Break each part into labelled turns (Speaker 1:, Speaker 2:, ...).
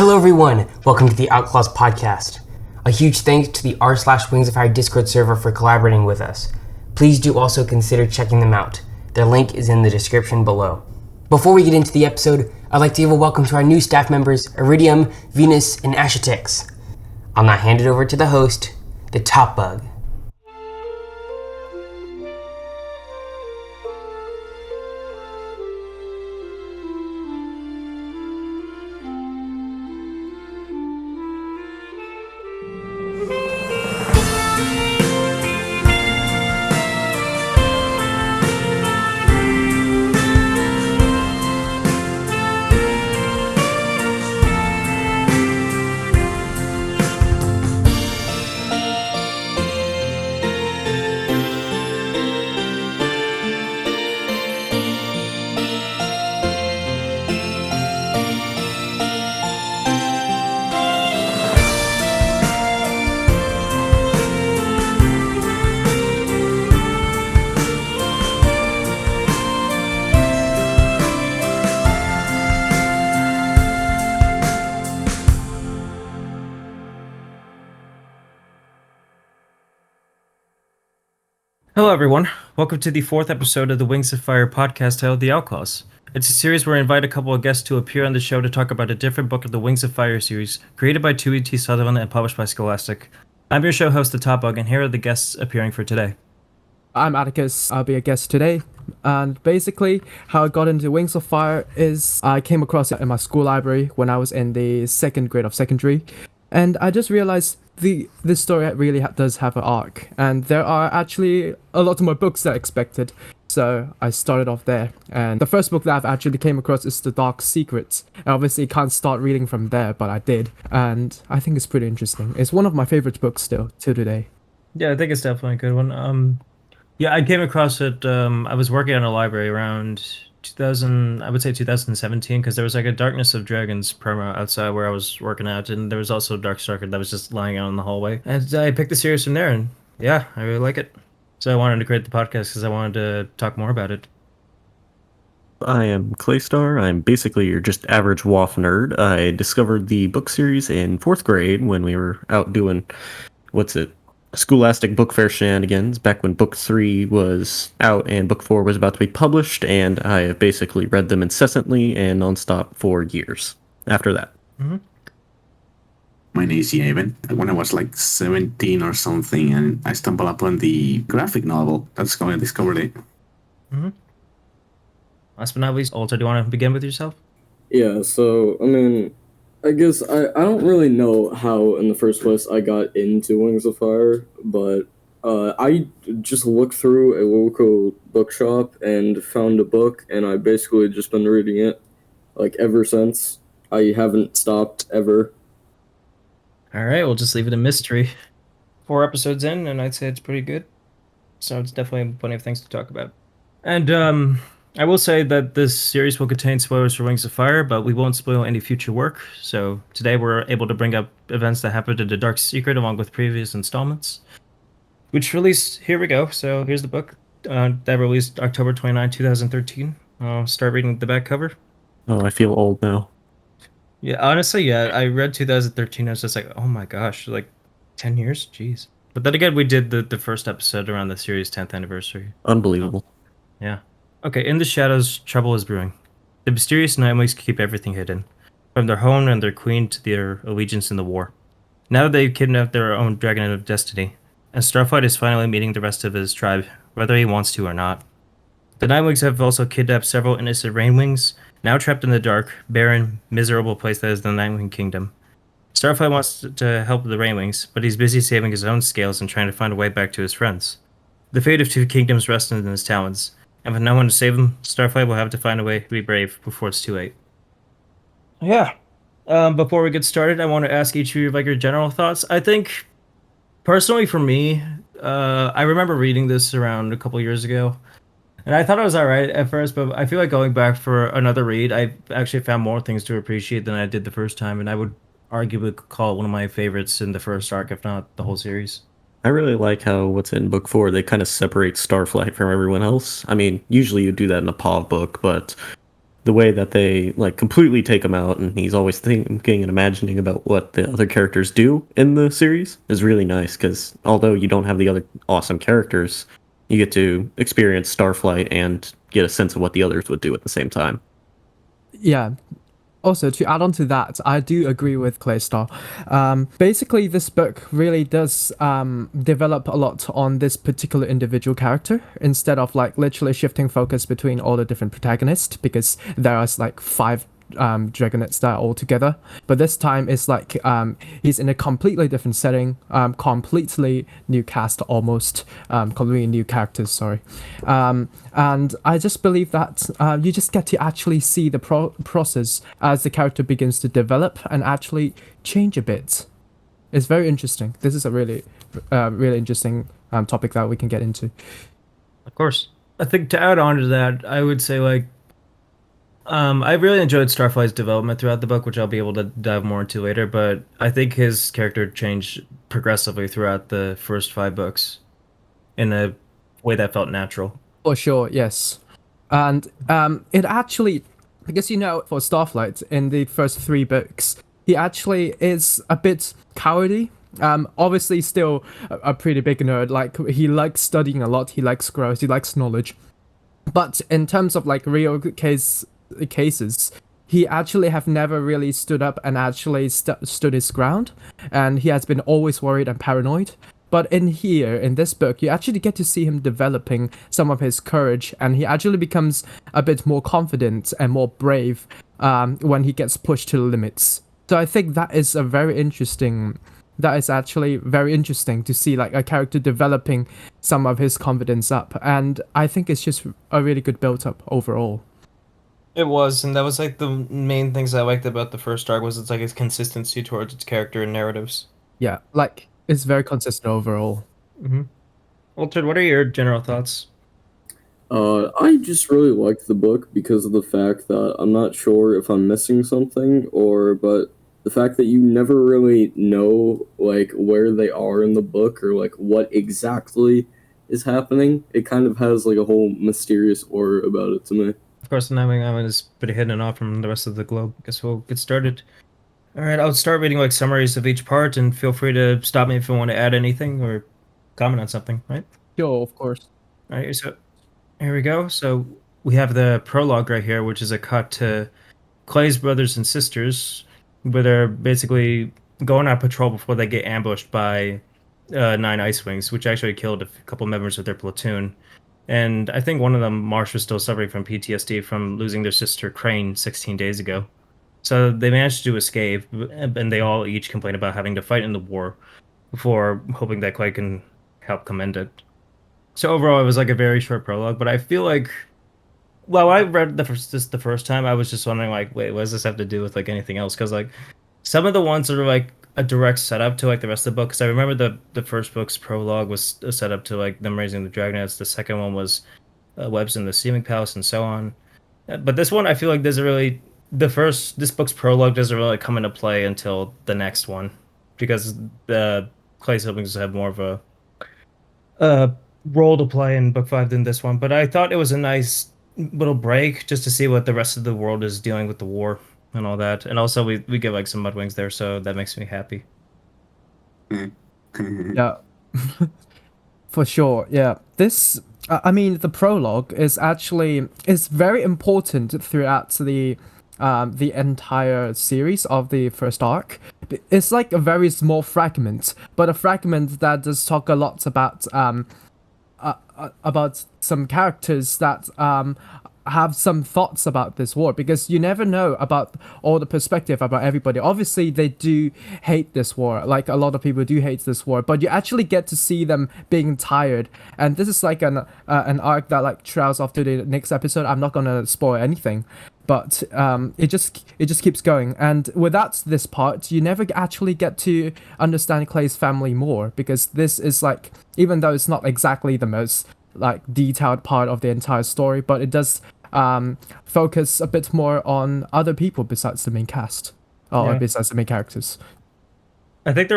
Speaker 1: Hello everyone, welcome to the Outclaws Podcast. A huge thanks to the r/Wings of Fire Discord server for collaborating with us. Please do also consider checking them out. Their link is in the description below. Before we get into the episode, I'd like to give a welcome to our new staff members, Iridium, Venus, and Atticus. I'll now hand it over to the host, TheTopBug.
Speaker 2: Hello everyone, welcome to the fourth episode of the Wings of Fire podcast titled The Outclaws. It's a series where I invite a couple of guests to appear on the show to talk about a different book of the Wings of Fire series, created by Tui T. Sutherland and published by Scholastic. I'm your show host, TheTopBug, and here are the guests appearing for today.
Speaker 3: I'm Atticus, I'll be a guest today, and basically how I got into Wings of Fire is I came across it in my school library when I was in the second grade of secondary, and I just realized this story really does have an arc, and there are actually a lot more books than I expected, so I started off there. And the first book that I've actually came across is The Dark Secrets. I obviously can't start reading from there, but I did, and I think it's pretty interesting. It's one of my favorite books still, till today.
Speaker 2: Yeah, I think it's definitely a good one. Yeah, I came across it, I was working in a library around 2017, because there was like a Darkness of Dragons promo outside where I was working out, and there was also Darkstalker that was just lying out in the hallway. And I picked the series from there, and yeah, I really like it. So I wanted to create the podcast because I wanted to talk more about it.
Speaker 4: I am Claystar. I'm basically your just average WAF nerd. I discovered the book series in 4th grade when we were out doing, Scholastic Book Fair shenanigans, back when Book 3 was out and Book 4 was about to be published, and I have basically read them incessantly and nonstop for years after that.
Speaker 2: Mm-hmm.
Speaker 5: My name is Javen. When I was like 17 or something, and I stumbled upon the graphic novel, that's how I discovered it.
Speaker 2: Mm-hmm. Last but not least, Alter, do you want to begin with yourself?
Speaker 6: Yeah, so, I guess I don't really know how in the first place I got into Wings of Fire, but I just looked through a local bookshop and found a book, and I basically just been reading it like ever since. I haven't stopped ever.
Speaker 2: All right, we'll just leave it a mystery. 4 episodes in, and I'd say it's pretty good. So it's definitely plenty of things to talk about. And I will say that this series will contain spoilers for Wings of Fire, but we won't spoil any future work. So today we're able to bring up events that happened in The Dark Secret along with previous installments, which released, here we go. So here's the book that released October 29, 2013. I'll start reading the back cover.
Speaker 4: Oh, I feel old now.
Speaker 2: Yeah, honestly, yeah, I read 2013. I was just like, oh my gosh, like 10 years? Jeez. But then again, we did the first episode around the series' 10th anniversary.
Speaker 4: Unbelievable.
Speaker 2: Yeah. Okay, in the shadows, trouble is brewing. The mysterious Nightwings keep everything hidden, from their home and their queen to their allegiance in the war. Now they've kidnapped their own dragon of destiny, and Starflight is finally meeting the rest of his tribe, whether he wants to or not. The Nightwings have also kidnapped several innocent Rainwings, now trapped in the dark, barren, miserable place that is the Nightwing Kingdom. Starflight wants to help the Rainwings, but he's busy saving his own scales and trying to find a way back to his friends. The fate of 2 kingdoms rests in his talons, and with no one to save him, Starflight will have to find a way to be brave before it's too late. Yeah. Before we get started, I want to ask each of you like your general thoughts. I think, personally for me, I remember reading this around a couple years ago, and I thought it was alright at first, but I feel like going back for another read, I actually found more things to appreciate than I did the first time, and I would arguably call it one of my favorites in the first arc, if not the whole series.
Speaker 4: I really like how what's in book 4, they kind of separate Starflight from everyone else. I mean, usually you do that in a POV book, but the way that they like completely take him out, and he's always thinking and imagining about what the other characters do in the series is really nice. Because although you don't have the other awesome characters, you get to experience Starflight and get a sense of what the others would do at the same time.
Speaker 3: Yeah. Also, to add on to that, I do agree with Claystar. Basically, this book really does develop a lot on this particular individual character instead of like literally shifting focus between all the different protagonists, because there are like 5 Dragonets that are all together. But this time it's like he's in a completely different setting, completely new cast, almost completely new characters, sorry. And I just believe that you just get to actually see the process as the character begins to develop and actually change a bit. It's very interesting. This is a really interesting topic that we can get into.
Speaker 2: Of course. I think to add on to that, I would say like I really enjoyed Starflight's development throughout the book, which I'll be able to dive more into later, but I think his character changed progressively throughout the first 5 books in a way that felt natural.
Speaker 3: For sure, yes. And it actually, because for Starflight in the first 3 books, he actually is a bit cowardly. Obviously still a pretty big nerd. Like, he likes studying a lot, he likes growth, he likes knowledge. But in terms of like real cases, he actually have never really stood up and actually stood his ground, and he has been always worried and paranoid. But in this book, you actually get to see him developing some of his courage, and he actually becomes a bit more confident and more brave when he gets pushed to the limits. So I think that is actually very interesting to see, like, a character developing some of his confidence up, and I think it's just a really good build-up overall.
Speaker 2: It was, and that was like the main things I liked about the first arc, was it's like its consistency towards its character and narratives.
Speaker 3: Yeah, like, it's very consistent overall.
Speaker 2: Mm-hmm. Altered, what are your general thoughts?
Speaker 6: I just really liked the book because of the fact that I'm not sure if I'm missing something, but the fact that you never really know like where they are in the book or like what exactly is happening. It kind of has like a whole mysterious aura about it to me.
Speaker 2: Of course, the Nightwing Island is pretty hidden off from the rest of the globe. Guess we'll get started. Alright, I'll start reading like summaries of each part, and feel free to stop me if you want to add anything or comment on something, right?
Speaker 3: Sure, of course.
Speaker 2: Alright, so here we go. So we have the prologue right here, which is a cut to Clay's brothers and sisters, where they're basically going on patrol before they get ambushed by 9 Ice Wings, which actually killed a couple members of their platoon. And I think one of them, Marsh, was still suffering from PTSD from losing their sister Crane 16 days ago. So they managed to escape, and they all each complain about having to fight in the war before hoping that Clay can help come end it. So overall, it was like a very short prologue, but I feel like, well, I read the first time, I was just wondering, like, wait, what does this have to do with like anything else? Because like some of the ones are like a direct setup to like the rest of the book. Because I remember the first book's prologue was a setup to like them raising the Dragonets. The second one was Webs in the Seeming Palace and so on. But this one, I feel like this book's prologue doesn't really come into play until the next one, because the Clay siblings have more of a role to play in book 5 than this one. But I thought it was a nice little break just to see what the rest of the world is dealing with the war and all that. And also we get like some Mudwings there, so that makes me happy.
Speaker 3: Yeah. For sure, yeah. This, I mean, the prologue is very important throughout the entire series of the first arc. It's like a very small fragment, but a fragment that does talk a lot about some characters that have some thoughts about this war, because you never know about all the perspective about everybody. Obviously, they do hate this war, like a lot of people do hate this war, but you actually get to see them being tired. And this is like an arc that like trails off to the next episode. I'm not gonna spoil anything, but it just keeps going. And without this part, you never actually get to understand Clay's family more, because this is like, even though it's not exactly the most like detailed part of the entire story, but it does focus a bit more on other people besides the main cast, or besides the main characters.
Speaker 2: I think they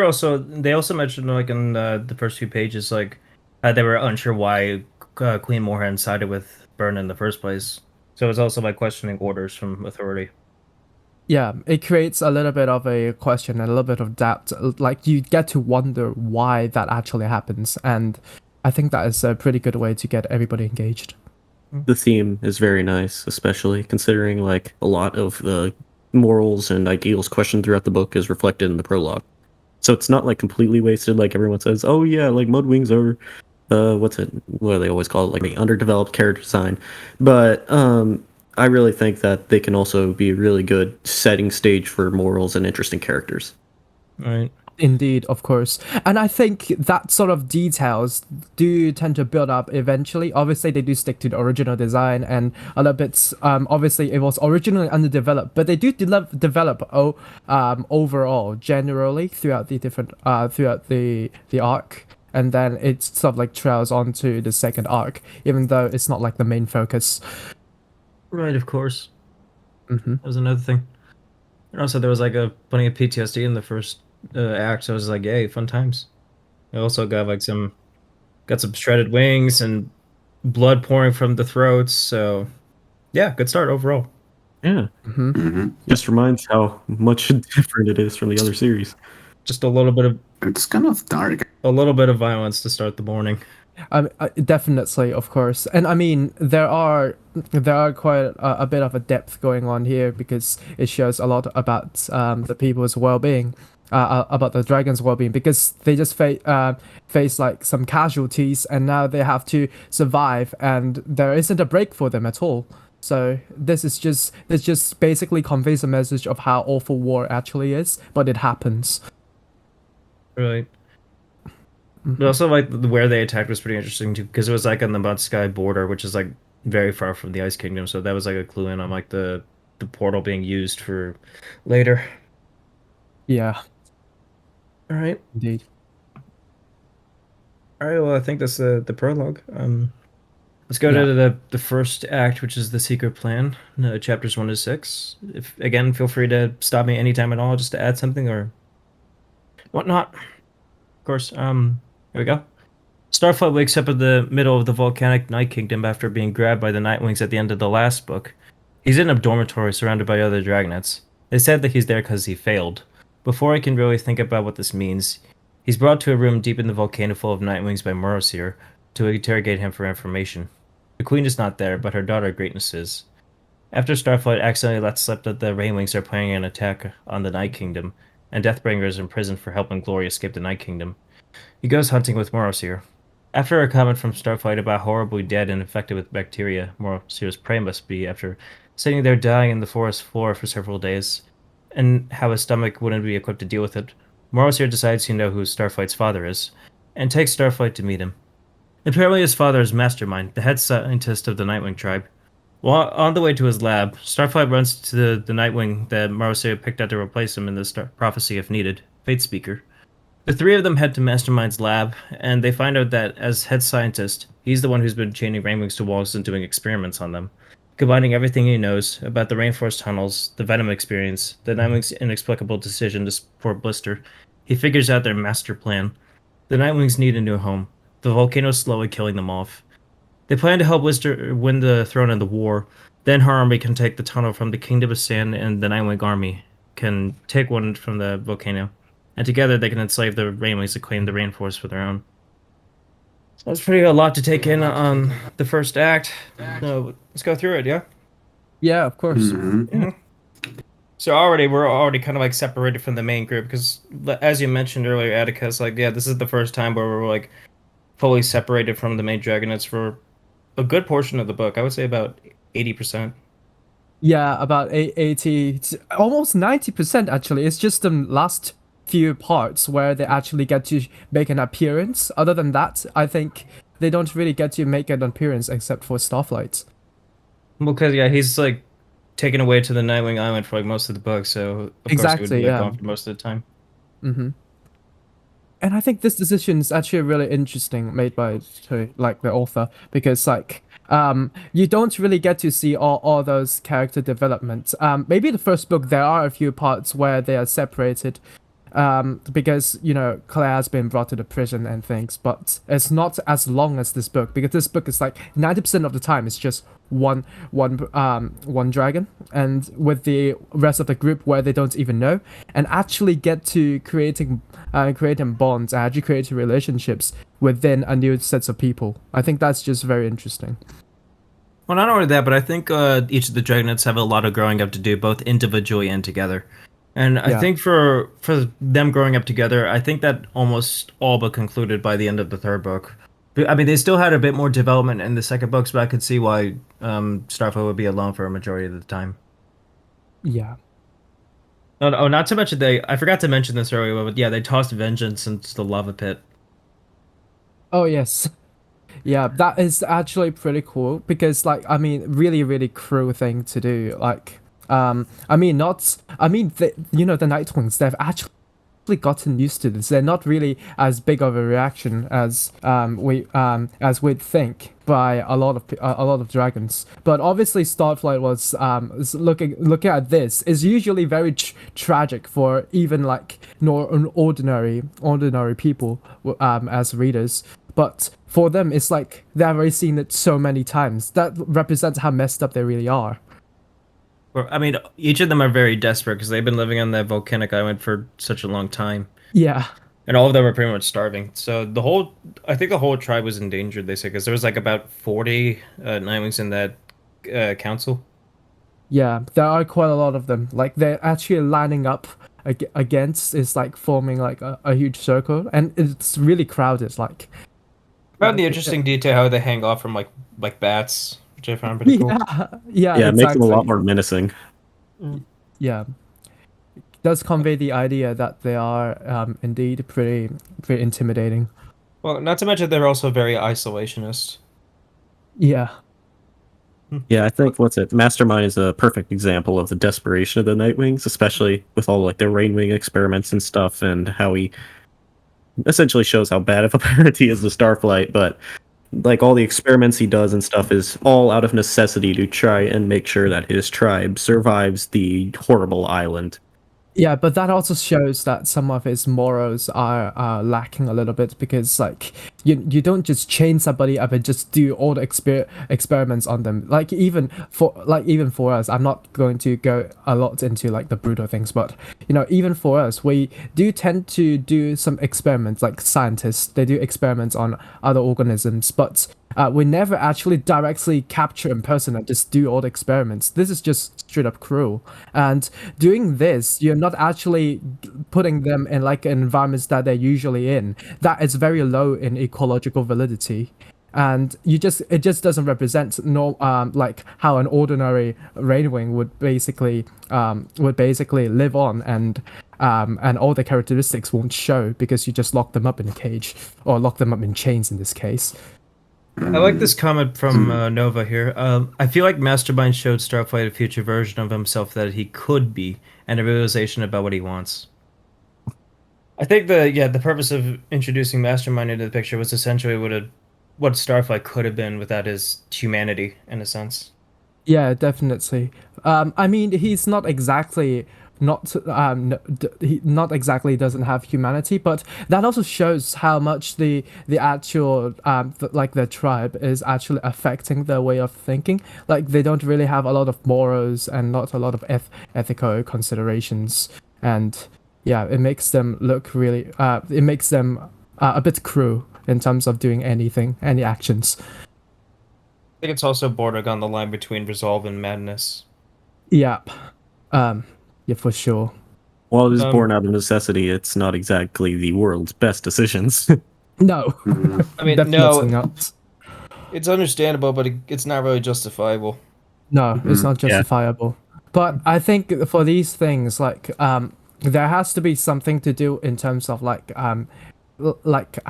Speaker 2: also mentioned like in the first few pages, like they were unsure why Queen Moorhen sided with Byrne in the first place. So it's also like questioning orders from authority.
Speaker 3: Yeah, it creates a little bit of a question and a little bit of doubt. Like you get to wonder why that actually happens, and I think that is a pretty good way to get everybody engaged.
Speaker 4: The theme is very nice, especially considering like a lot of the morals and ideals questioned throughout the book is reflected in the prologue. So it's not like completely wasted, like everyone says, oh yeah, like Mudwings are what do they always call it, like the underdeveloped character design. But I really think that they can also be really good setting stage for morals and interesting characters.
Speaker 2: Right.
Speaker 3: Indeed, of course. And I think that sort of details do tend to build up eventually. Obviously, they do stick to the original design and other bits. Obviously, it was originally underdeveloped, but they do develop overall, generally, throughout the different, throughout the arc. And then it sort of like trails onto the second arc, even though it's not like the main focus.
Speaker 2: Right, of course.
Speaker 3: Mm-hmm.
Speaker 2: That was another thing. And also, there was like plenty of PTSD in the first act, so I was like, yay, fun times. I also got like some shredded wings and blood pouring from the throats, so yeah, good start overall.
Speaker 4: Yeah.
Speaker 3: Mm-hmm.
Speaker 4: Just reminds how much different it is from the other series.
Speaker 2: Just a little bit of
Speaker 5: It's kind of dark.
Speaker 2: violence to start the morning.
Speaker 3: Definitely, of course, and I mean there are quite a bit of a depth going on here because it shows a lot about the people's well-being, about the dragons' well-being, because they just face like some casualties and now they have to survive and there isn't a break for them at all. So this just basically conveys a message of how awful war actually is, but it happens.
Speaker 2: Right. But also, like, where they attacked was pretty interesting too, because it was like on the Mud Sky border, which is like very far from the Ice Kingdom. So that was like a clue in on like the portal being used for later.
Speaker 3: Yeah,
Speaker 2: All right.
Speaker 3: indeed.
Speaker 2: All right. Well, I think that's the prologue. Let's go
Speaker 3: Yeah.
Speaker 2: to the first act, which is the secret plan, chapters 1 to 6. If again, feel free to stop me anytime at all, just to add something or whatnot. Of course. Here we go. Starflight wakes up in the middle of the volcanic Night Kingdom after being grabbed by the Nightwings at the end of the last book. He's in a dormitory surrounded by other Dragonets. They said that he's there because he failed. Before he can really think about what this means, he's brought to a room deep in the volcano full of Nightwings by Morosir to interrogate him for information. The Queen is not there, but her daughter Greatness is. After Starflight accidentally lets slip that the Rainwings are planning an attack on the Night Kingdom, and Deathbringer is imprisoned for helping Glory escape the Night Kingdom, he goes hunting with Morosir. After a comment from Starflight about horribly dead and infected with bacteria Morosir's prey must be after sitting there dying in the forest floor for several days, and how his stomach wouldn't be equipped to deal with it, Morosir decides to know who Starflight's father is, and takes Starflight to meet him. Apparently his father is Mastermind, the head scientist of the Nightwing tribe. While on the way to his lab, Starflight runs to the Nightwing that Morosir picked out to replace him in the prophecy if needed, Fate Speaker. The three of them head to Mastermind's lab, and they find out that, as head scientist, he's the one who's been chaining Rainwings to walls and doing experiments on them. Combining everything he knows about the rainforest tunnels, the Venom experience, the Nightwings' inexplicable decision to support Blister, he figures out their master plan. The Nightwings need a new home. The volcano's slowly killing them off. They plan to help Blister win the throne in the war, then her army can take the tunnel from the Kingdom of Sand, and the Nightwing army can take one from the volcano. And together they can enslave the Rainwings to claim the rainforest for their own. So that's pretty a lot to take in on the first act. So let's go through it, yeah?
Speaker 3: Yeah, of course.
Speaker 5: Mhm.
Speaker 2: So we're already kind of like separated from the main group because, as you mentioned earlier, Atticus, like, yeah, this is the first time where we're like fully separated from the main Dragonets for a good portion of the book. I would say about 80%.
Speaker 3: Yeah, about 80, almost 90% actually. It's just the last few parts where they actually get to make an appearance. Other than that, I think they don't really get to make an appearance except for Starflight.
Speaker 2: Well, because yeah, he's like taken away to the Nightwing Island for like most of the book, so of course he would
Speaker 3: Exactly,
Speaker 2: be like,
Speaker 3: yeah.
Speaker 2: gone for most of the time.
Speaker 3: Mm-hmm. And I think this decision is actually really interesting, made by like the author, because like you don't really get to see all those character developments. Maybe the first book there are a few parts where they are separated, because Claire has been brought to the prison and things, but it's not as long as this book, because this book is like 90% of the time it's just one dragon, and with the rest of the group where they don't even know, and actually get to creating bonds and actually creating relationships within a new sets of people. I think that's just very interesting.
Speaker 2: Well, not only that, but I think each of the Dragonets have a lot of growing up to do, both individually and together. And I think for them growing up together, I think that almost all but concluded by the end of the third book. I mean, they still had a bit more development in the second books, but I could see why Starflight would be alone for a majority of the time.
Speaker 3: Yeah.
Speaker 2: Oh, not to mention I forgot to mention this earlier, but yeah, they tossed Vengeance into the lava pit.
Speaker 3: Oh, yes. Yeah, that is actually pretty cool, because really, really cruel thing to do. The Nightwings, they've actually gotten used to this. They're not really as big of a reaction as we'd think by a lot of dragons. But obviously, Starflight was looking at this is usually very tragic for even ordinary people as readers. But for them, it's like they've already seen it so many times. That represents how messed up they really are.
Speaker 2: Well, I mean, each of them are very desperate because they've been living on that volcanic island for such a long time.
Speaker 3: Yeah.
Speaker 2: And all of them are pretty much starving. So I think the whole tribe was endangered, they say, because there was about 40 Nightwings in that council.
Speaker 3: Yeah, there are quite a lot of them. They're actually lining up against, it's forming a huge circle, and it's really crowded.
Speaker 2: I found the interesting detail how they hang off from bats, which I found pretty cool.
Speaker 3: Yeah,
Speaker 4: it makes them a lot more menacing.
Speaker 3: Yeah, it does convey the idea that they are indeed pretty intimidating.
Speaker 2: Well, not to mention they're also very isolationist.
Speaker 3: Yeah.
Speaker 4: Yeah, I think Mastermind is a perfect example of the desperation of the Nightwings, especially with all the Rainwing experiments and stuff, and how he essentially shows how bad of a parent he is to Starflight, but all the experiments he does and stuff is all out of necessity to try and make sure that his tribe survives the horrible island.
Speaker 3: Yeah, but that also shows that some of his morals are lacking a little bit, because you don't just chain somebody up and just do all the experiments on them. Even for us, I'm not going to go a lot into the brutal things, but even for us, we do tend to do some experiments. Scientists, they do experiments on other organisms, but we never actually directly capture in person and just do all the experiments. This is just straight up cruel. And doing this, you're not actually putting them in environments that they're usually in. That is very low in ecological validity. And it just doesn't represent how an ordinary Rainwing would basically live on, and all the characteristics won't show because you just lock them up in a cage, or lock them up in chains in this case.
Speaker 2: I like this comment from Nova here. I feel like Mastermind showed Starflight a future version of himself that he could be, and a realization about what he wants. I think the purpose of introducing Mastermind into the picture was essentially what Starflight could have been without his humanity, in a sense.
Speaker 3: Yeah, definitely. He's not exactly he not exactly doesn't have humanity, but that also shows how much the actual the tribe is actually affecting their way of thinking. They don't really have a lot of morals and not a lot of ethical considerations, and yeah, it makes them look really it makes them a bit cruel in terms of doing any actions.
Speaker 2: I think it's also bordering on the line between resolve and madness.
Speaker 3: Yeah. Yeah, for sure.
Speaker 4: While it is born out of necessity, it's not exactly the world's best decisions.
Speaker 3: No.
Speaker 2: I mean,
Speaker 3: definitely not.
Speaker 2: It's understandable, but it's not really justifiable.
Speaker 3: No, it's not justifiable. But I think for these things, there has to be something to do in terms of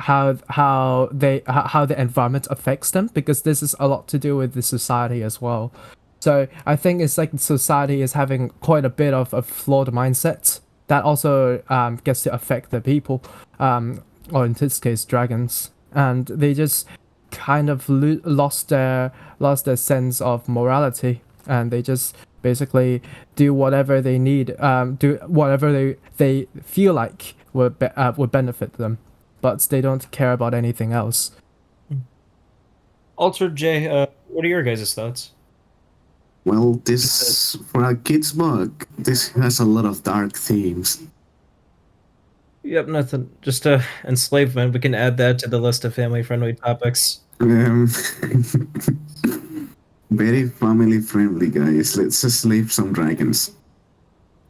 Speaker 3: how the environment affects them, because this is a lot to do with the society as well. So I think it's society is having quite a bit of a flawed mindset that also gets to affect the people, or in this case dragons, and they just kind of lost their sense of morality, and they just basically do whatever they need, do whatever they feel like would benefit them, but they don't care about anything else.
Speaker 2: Altered Jay, what are your guys' thoughts?
Speaker 5: Well, this for a kids book, this has a lot of dark themes.
Speaker 2: Yep, nothing. Just enslavement. We can add that to the list of family-friendly topics.
Speaker 5: Um, very family friendly, guys. Let's just slave some dragons.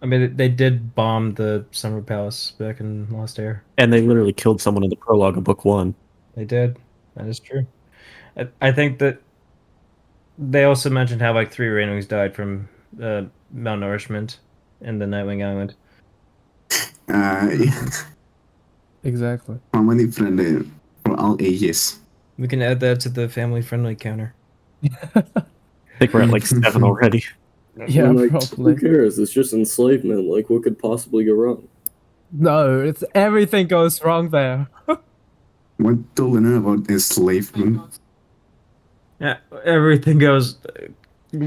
Speaker 2: I mean, they did bomb the Summer Palace back in Lost Air.
Speaker 4: And they literally killed someone in the prologue of book 1.
Speaker 2: They did. That is true. I think that they also mentioned how like 3 Rainwings died from malnourishment in the Nightwing Island.
Speaker 3: Exactly.
Speaker 5: Family friendly for all ages.
Speaker 2: We can add that to the family-friendly counter.
Speaker 4: I think we're at like 7 already.
Speaker 3: Yeah,
Speaker 6: And, like,
Speaker 3: probably.
Speaker 6: who cares? It's just enslavement. Like, what could possibly go wrong?
Speaker 3: No, it's everything goes wrong there.
Speaker 5: What do we know about enslavement?
Speaker 2: Yeah, everything goes.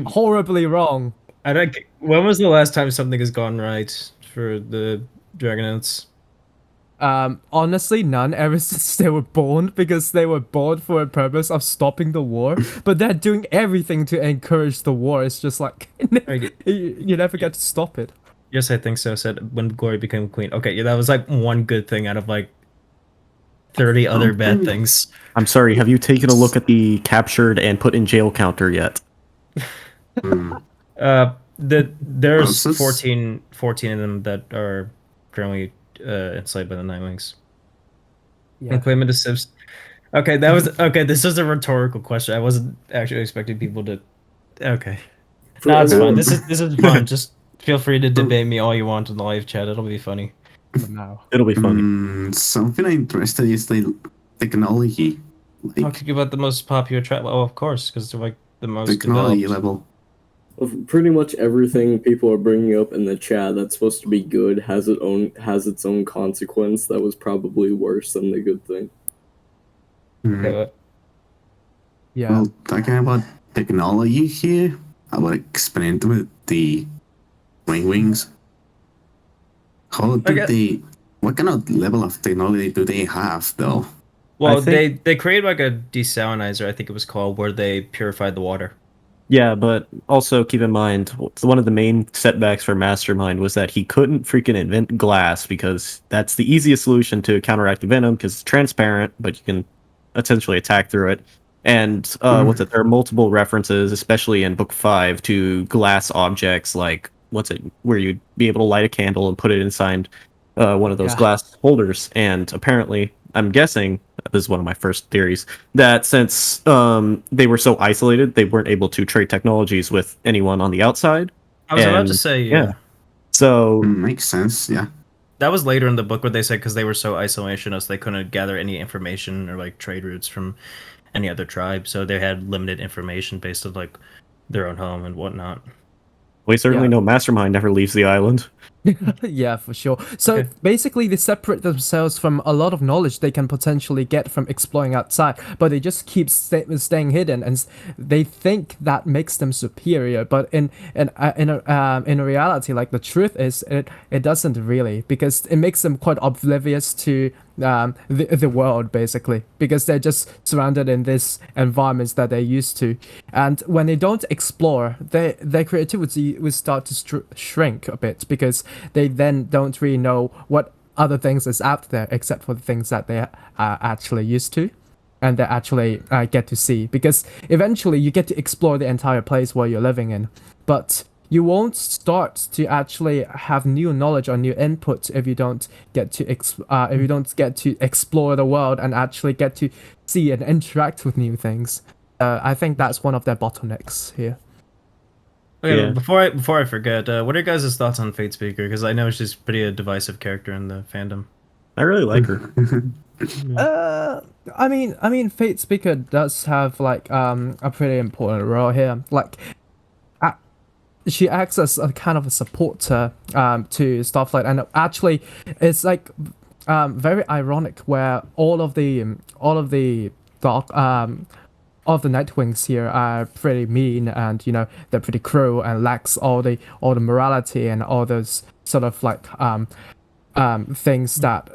Speaker 3: Horribly wrong.
Speaker 2: I don't. When was the last time something has gone right for the Dragonauts?
Speaker 3: Honestly, none ever since they were born, because they were born for a purpose of stopping the war, but they're doing everything to encourage the war. It's just like, you never get to stop it.
Speaker 2: Yes, I think so. Said when Glory became queen. Okay, yeah, that was like one good thing out of like 30 other bad things.
Speaker 4: I'm sorry, have you taken a look at the captured and put in jail counter yet?
Speaker 2: There's
Speaker 5: Process?
Speaker 2: 14 of them that are currently enslaved by the Nightwings.
Speaker 3: Yeah.
Speaker 2: And claiming to Sips. Okay, that was okay. This is a rhetorical question. I wasn't actually expecting people to. Okay, no, it's fine. This is fun. Just feel free to debate me all you want in the live chat. It'll be funny.
Speaker 3: No.
Speaker 4: It'll be funny.
Speaker 5: Something I'm interested is the technology.
Speaker 2: Talking about the most popular trap. Oh, of course, because they're like the most
Speaker 5: Technology
Speaker 2: developed.
Speaker 5: level.
Speaker 6: Of pretty much everything people are bringing up in the chat that's supposed to be good has its own consequence that was probably worse than the good thing.
Speaker 3: Yeah.
Speaker 5: Well, talking about technology here, I would experiment with the wings. How do they? What kind of level of technology do they have, though?
Speaker 2: Well,
Speaker 4: I think-
Speaker 2: they created like a desalinizer, I think it was called, where they purified the water.
Speaker 4: Yeah, but also keep in mind, one of the main setbacks for Mastermind was that he couldn't freaking invent glass, because that's the easiest solution to counteract the venom, because it's transparent, but you can essentially attack through it. And there are multiple references, especially in book 5, to glass objects, like where you'd be able to light a candle and put it inside one of those glass holders. And apparently, I'm guessing, this is one of my first theories, that since they were so isolated, they weren't able to trade technologies with anyone on the outside.
Speaker 2: I was about to say, yeah.
Speaker 4: So
Speaker 5: Makes sense, yeah.
Speaker 2: That was later in the book where they said because they were so isolationist, they couldn't gather any information or like trade routes from any other tribe. So they had limited information based on like their own home and whatnot.
Speaker 4: we certainly know Mastermind never leaves the island.
Speaker 3: Yeah, for sure. So basically, they separate themselves from a lot of knowledge they can potentially get from exploring outside, but they just keep staying hidden, and they think that makes them superior. But in reality, like the truth is, it doesn't really, because it makes them quite oblivious to the world, basically, because they're just surrounded in this environments that they're used to, and when they don't explore, their creativity will start to shrink a bit, because they then don't really know what other things is out there except for the things that they are actually used to and they actually get to see, because eventually you get to explore the entire place where you're living in, but you won't start to actually have new knowledge or new input if you don't get to explore the world and actually get to see and interact with new things. I think that's one of their bottlenecks here.
Speaker 2: Okay,
Speaker 4: Yeah.
Speaker 2: before I forget, what are your guys' thoughts on Fate Speaker? Because I know she's pretty a divisive character in the fandom.
Speaker 4: I really like her.
Speaker 3: I mean, Fate Speaker does have like a pretty important role here. Like, she acts as a kind of a supporter to Starflight, and actually, it's like very ironic where all of the dark the Nightwings here are pretty mean, and they're pretty cruel and lacks all the morality and all those sort of like things that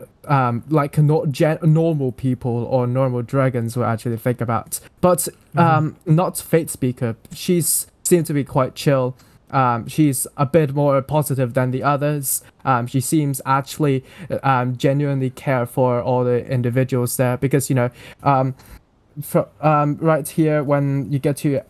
Speaker 3: like normal people or normal dragons will actually think about. But not Fate Speaker. She's seems to be quite chill. She's a bit more positive than the others. She seems actually genuinely care for all the individuals there, because right here when you get to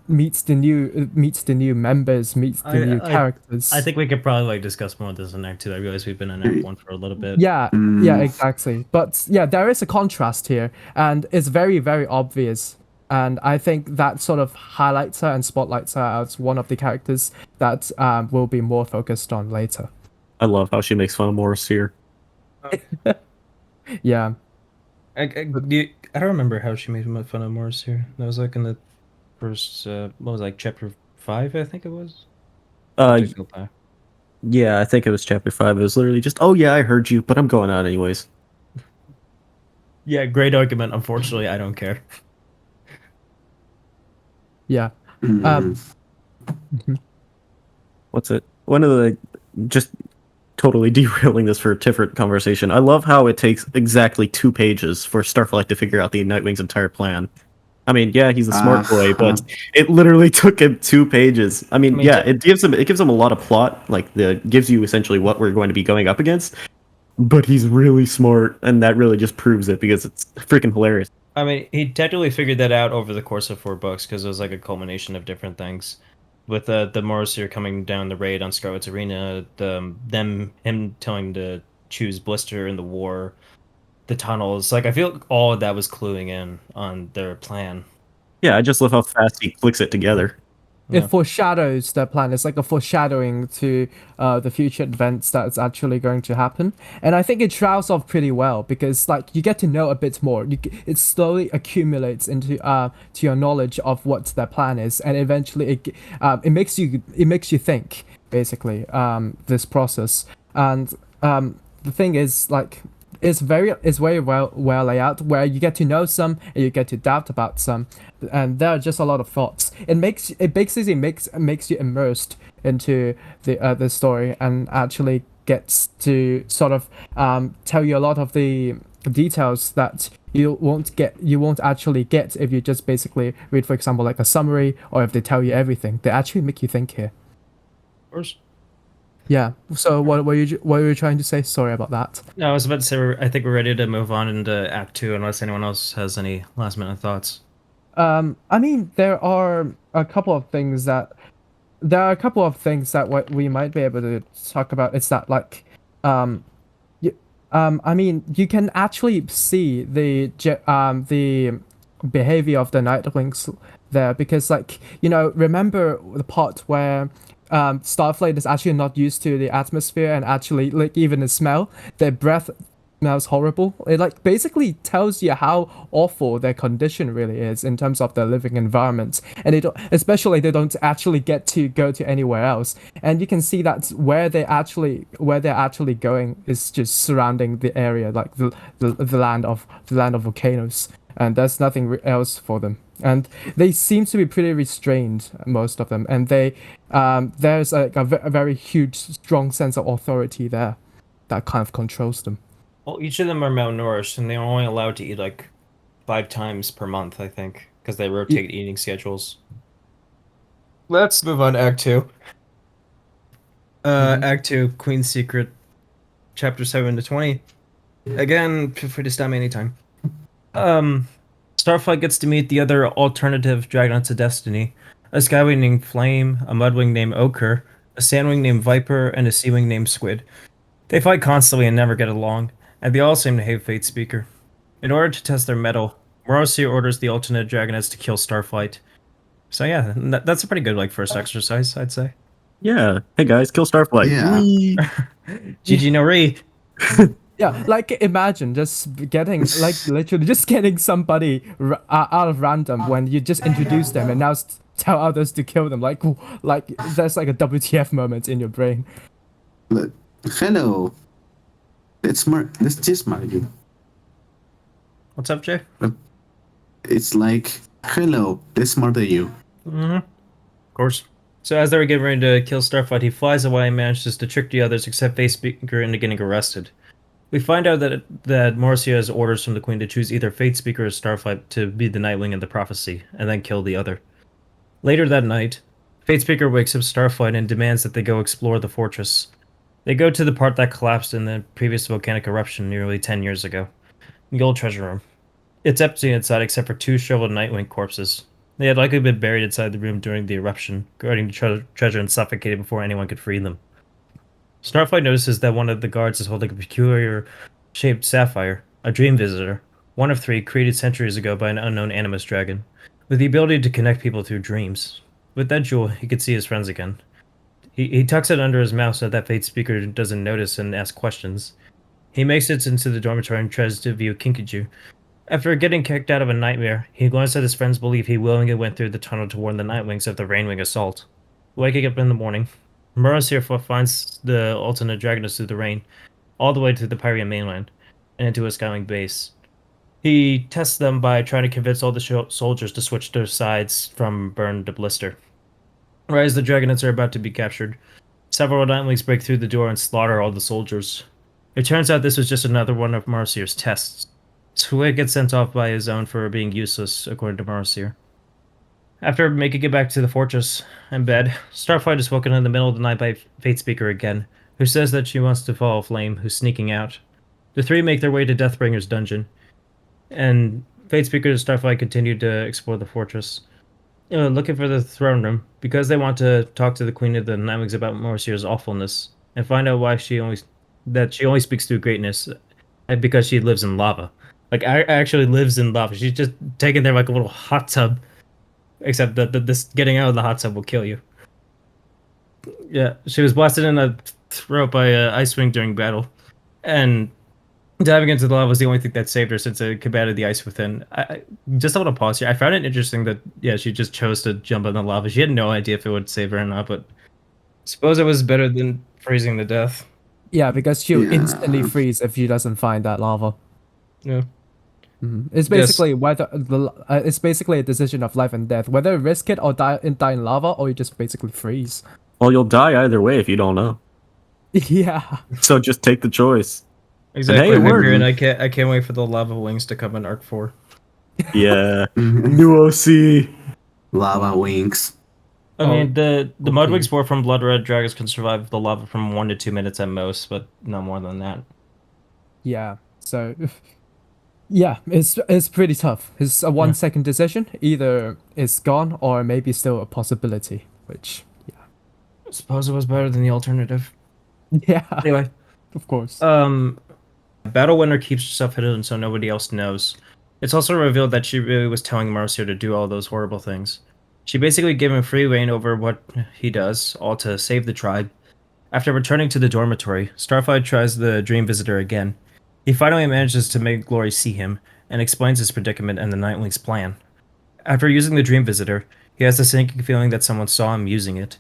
Speaker 3: meets the new members, meets the new characters.
Speaker 2: I think we could probably like discuss more of this in Act 2. I realize we've been in Act 1 for a little bit.
Speaker 3: Yeah, exactly. But yeah, there is a contrast here, and it's very, very obvious. And I think that sort of highlights her and spotlights her as one of the characters that will be more focused on later.
Speaker 4: I love how she makes fun of Morris here.
Speaker 3: Yeah.
Speaker 2: I don't remember how she made fun of Morris here. That was like in the first, chapter 5, I think it was?
Speaker 4: Yeah, I think it was chapter 5. It was literally just, oh yeah, I heard you, but I'm going out anyways.
Speaker 2: Yeah, great argument. Unfortunately, I don't care.
Speaker 3: Yeah.
Speaker 4: What's it? One of the just totally derailing this for a different conversation. I love how it takes exactly 2 pages for Starflight to figure out the Nightwing's entire plan. I mean, yeah, he's a smart boy, but it literally took him 2 pages. I mean, yeah, it gives him a lot of plot, like gives you essentially what we're going to be going up against. But he's really smart, and that really just proves it, because it's freaking hilarious.
Speaker 2: I mean, he technically figured that out over the course of 4 books, because it was like a culmination of different things. With the Morrisier coming down the raid on Scarlet's Arena, him telling him to choose Blister in the war, the tunnels. Like, I feel like all of that was cluing in on their plan.
Speaker 4: Yeah, I just love how fast he clicks it together.
Speaker 3: It foreshadows their plan. It's like a foreshadowing to the future events that's actually going to happen. And I think it shrouds off pretty well, because like you get to know a bit more. It slowly accumulates into to your knowledge of what their plan is, and eventually it makes you think, basically, this process. And the thing is, like, it's very well laid out, where you get to know some and you get to doubt about some, and there are just a lot of thoughts. It basically makes you immersed into the story, and actually gets to sort of tell you a lot of the details that you won't actually get if you just basically read, for example, like a summary, or if they tell you everything. They actually make you think here.
Speaker 2: Of course.
Speaker 3: Yeah. So what were you trying to say? Sorry about that.
Speaker 2: No, I was about to say I think we're ready to move on into Act 2, unless anyone else has any last minute thoughts.
Speaker 3: I mean, there are a couple of things that what we might be able to talk about. It's that, like, I mean, you can actually see the behavior of the Nightwings there, because, like, remember the part where Starflight is actually not used to the atmosphere, and actually, like, even the smell, their breath smells horrible. It, like, basically tells you how awful their condition really is in terms of their living environment, and they don't actually get to go to anywhere else. And you can see that where they're actually going is just surrounding the area, like the land of volcanoes, and there's nothing else for them. And they seem to be pretty restrained, most of them, and there's like a very huge, strong sense of authority there that kind of controls them.
Speaker 2: Well, each of them are malnourished, and they're only allowed to eat like 5 times per month, I think, because they rotate eating schedules. Let's move on to Act 2. Act 2, Queen's Secret, Chapter 7 to 20. Again, feel free to stop me anytime. Starflight gets to meet the other alternative Dragonauts of Destiny, a Skywing named Flame, a Mudwing named Ochre, a Sandwing named Viper, and a Seawing named Squid. They fight constantly and never get along, and they all seem to hate Fate Speaker. In order to test their mettle, Morosir orders the alternate Dragonauts to kill Starflight. So yeah, that's a pretty good first exercise, I'd say.
Speaker 4: Yeah. Hey guys, kill Starflight.
Speaker 5: Yeah.
Speaker 2: GG no re.
Speaker 3: Yeah, like, imagine just getting, like, literally just getting somebody out of random when you just introduce them, and now tell others to kill them. Like there's like a WTF moment in your brain.
Speaker 5: Look, hello. Let's just mark you.
Speaker 2: What's up, Jay?
Speaker 5: It's like Hello, this more than you.
Speaker 2: Mm-hmm. Of course. So as they were getting ready to kill Starflight, he flies away and manages to trick the others except Fatespeaker into getting arrested. We find out that Marcia has orders from the Queen to choose either Fatespeaker or Starflight to be the Nightwing in the prophecy, and then kill the other. Later that night, Fatespeaker wakes up Starflight and demands that they go explore the fortress. They go to the part that collapsed in the previous volcanic eruption nearly 10 years ago. The old treasure room. It's empty inside except for 2 shriveled Nightwing corpses. They had likely been buried inside the room during the eruption, guarding the treasure and suffocated before anyone could free them. Starflight notices that one of the guards is holding a peculiar-shaped sapphire, a dream visitor, one of 3 created centuries ago by an unknown animus dragon, with the ability to connect people through dreams. With that jewel, he could see his friends again. He tucks it under his mouth so that Fatespeaker doesn't notice and ask questions. He makes it into the dormitory and tries to view Kinkiju. After getting kicked out of a nightmare, he learns that his friends believe he willingly went through the tunnel to warn the Nightwings of the Rainwing assault. Waking up in the morning, Marcia finds the alternate Dragonus through the rain, all the way to the Pyrian mainland, and into a Skywing base. He tests them by trying to convince all the soldiers to switch their sides from burn to blister. Right as the Dragonets are about to be captured, several Nightwings break through the door and slaughter all the soldiers. It turns out this was just another one of Marcier's tests. Swig gets sent off by his own for being useless, according to Marcier. After making it back to the fortress and bed, Starflight is woken in the middle of the night by Fatespeaker again, who says that she wants to follow Flame, who's sneaking out. The 3 make their way to Deathbringer's dungeon, and Fatespeaker and Starflight continue to explore the fortress, looking for the throne room, because they want to talk to the Queen of the Nightwings about Marcier's awfulness, and find out why she only speaks through greatness, because she lives in lava. Like, actually lives in lava. She's just taken there like a little hot tub. Except that this getting out of the hot tub will kill you. Yeah, she was blasted in the throat by an Icewing during battle. And diving into the lava was the only thing that saved her since it combated the ice within. I just a little pause here. I found it interesting that, yeah, she just chose to jump in the lava. She had no idea if it would save her or not, but I suppose it was better than freezing to death.
Speaker 3: Yeah, because she'll instantly freeze if she doesn't find that lava.
Speaker 2: Yeah.
Speaker 3: It's basically whether it's basically a decision of life and death, whether you risk it or die in lava, or you just basically freeze.
Speaker 4: Well, you'll die either way if you don't know.
Speaker 3: Yeah.
Speaker 4: So just take the choice.
Speaker 2: Exactly.
Speaker 4: And hey,
Speaker 2: and I can't wait for the lava wings to come in Arc 4.
Speaker 4: Yeah. New OC.
Speaker 5: Lava wings.
Speaker 2: I mean, the Mudwings born from Blood Red Dragons can survive the lava from 1 to 2 minutes at most, but no more than that.
Speaker 3: Yeah. So. Yeah, it's pretty tough. It's a 1-second decision. Either it's gone or maybe still a possibility. Which, yeah.
Speaker 2: I suppose it was better than the alternative.
Speaker 3: Yeah.
Speaker 2: Anyway.
Speaker 3: Of course.
Speaker 2: Battle Winner keeps herself hidden so nobody else knows. It's also revealed that she really was telling Marcia to do all those horrible things. She basically gave him free reign over what he does, all to save the tribe. After returning to the dormitory, Starflight tries the Dream Visitor again. He finally manages to make Glory see him, and explains his predicament and the Nightwing's plan. After using the Dream Visitor, he has the sinking feeling that someone saw him using it.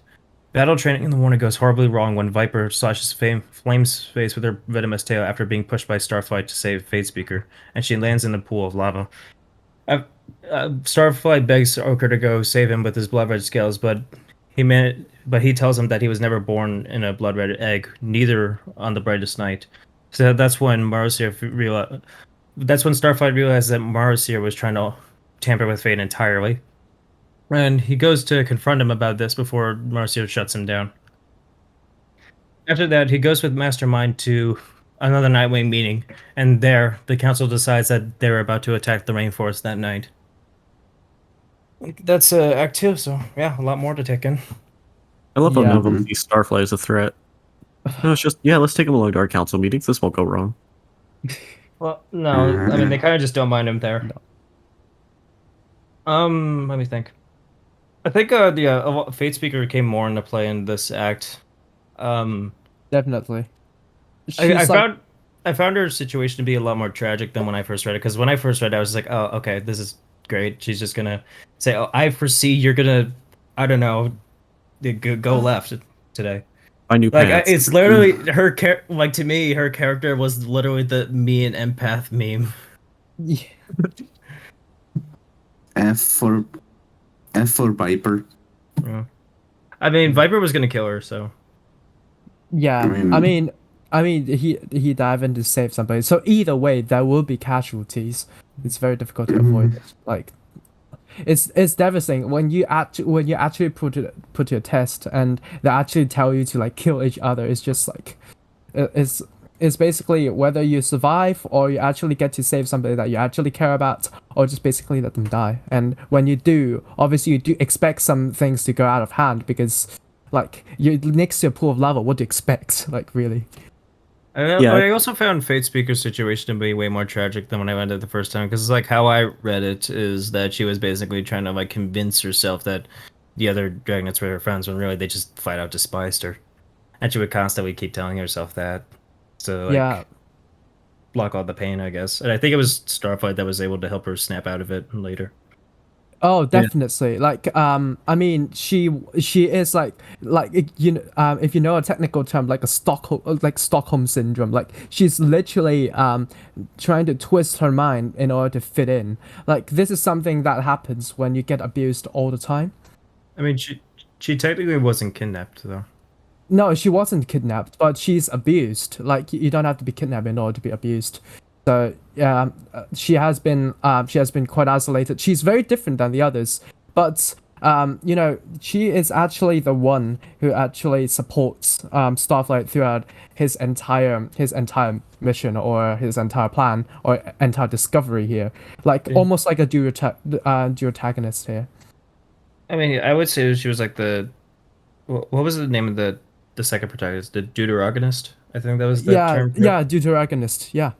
Speaker 2: Battle training in the morning goes horribly wrong when Viper slashes Flame's face with her venomous tail after being pushed by Starflight to save Fatespeaker, and she lands in a pool of lava. Starflight begs Ochre to go save him with his blood red scales, but he tells him that he was never born in a blood red egg, neither on the brightest night. So that's when Starflight realized that Marcia was trying to tamper with fate entirely. And he goes to confront him about this before Marcia shuts him down. After that, he goes with Mastermind to another Nightwing meeting, and there, the council decides that they're about to attack the rainforest that night. That's Act 2, so yeah, a lot more to take in.
Speaker 4: I love how none of them see Starflight as a threat. No, it's just, let's take him along to our council meetings. This won't go wrong.
Speaker 2: Well, no, I mean, they kind of just don't mind him there. Let me think. I think Fatespeaker came more into play in this act.
Speaker 3: Definitely.
Speaker 2: I found her situation to be a lot more tragic than when I first read it, because when I first read it, I was like, oh, okay, this is great. She's just gonna say, oh, I foresee you're gonna, I don't know, go left today.
Speaker 4: I knew pants.
Speaker 2: It's literally her to me, her character was literally the me and empath meme.
Speaker 3: Yeah.
Speaker 5: F for Viper.
Speaker 2: Yeah. I mean, Viper was gonna kill her, so.
Speaker 3: Yeah, I mean, he dive in to save somebody. So either way, there will be casualties. It's very difficult to avoid it. Like, it's devastating when you actually put to a test and they actually tell you to like kill each other. It's just like, it's basically whether you survive or you actually get to save somebody that you actually care about, or just basically let them die. And when you do, obviously you do expect some things to go out of hand because, like, you're next to a pool of lava. What do you expect? Like, really?
Speaker 2: I also found Fate Speaker's situation to be way more tragic than when I read it the first time, because like how I read it is that she was basically trying to like convince herself that the other Dragonites were her friends when really they just flat out despised her, and she would constantly keep telling herself that. So like,
Speaker 3: Yeah.
Speaker 2: block all the pain, I guess. And I think it was Starflight that was able to help her snap out of it later.
Speaker 3: Oh, definitely. Like, I mean, she is like you know, if you know a technical term, like Stockholm syndrome. Like, she's literally trying to twist her mind in order to fit in. Like, this is something that happens when you get abused all the time.
Speaker 2: I mean, she technically wasn't kidnapped though.
Speaker 3: No, she wasn't kidnapped, but she's abused. Like, you don't have to be kidnapped in order to be abused. So yeah, she has been quite isolated. She's very different than the others, but you know, she is actually the one who actually supports Starflight throughout his entire mission or his entire plan or entire discovery here. Like, almost like a dual antagonist here.
Speaker 2: I mean, I would say she was like the what was the name of the second protagonist? The deuteragonist? I think that was the term.
Speaker 3: Yeah, deuteragonist. Yeah.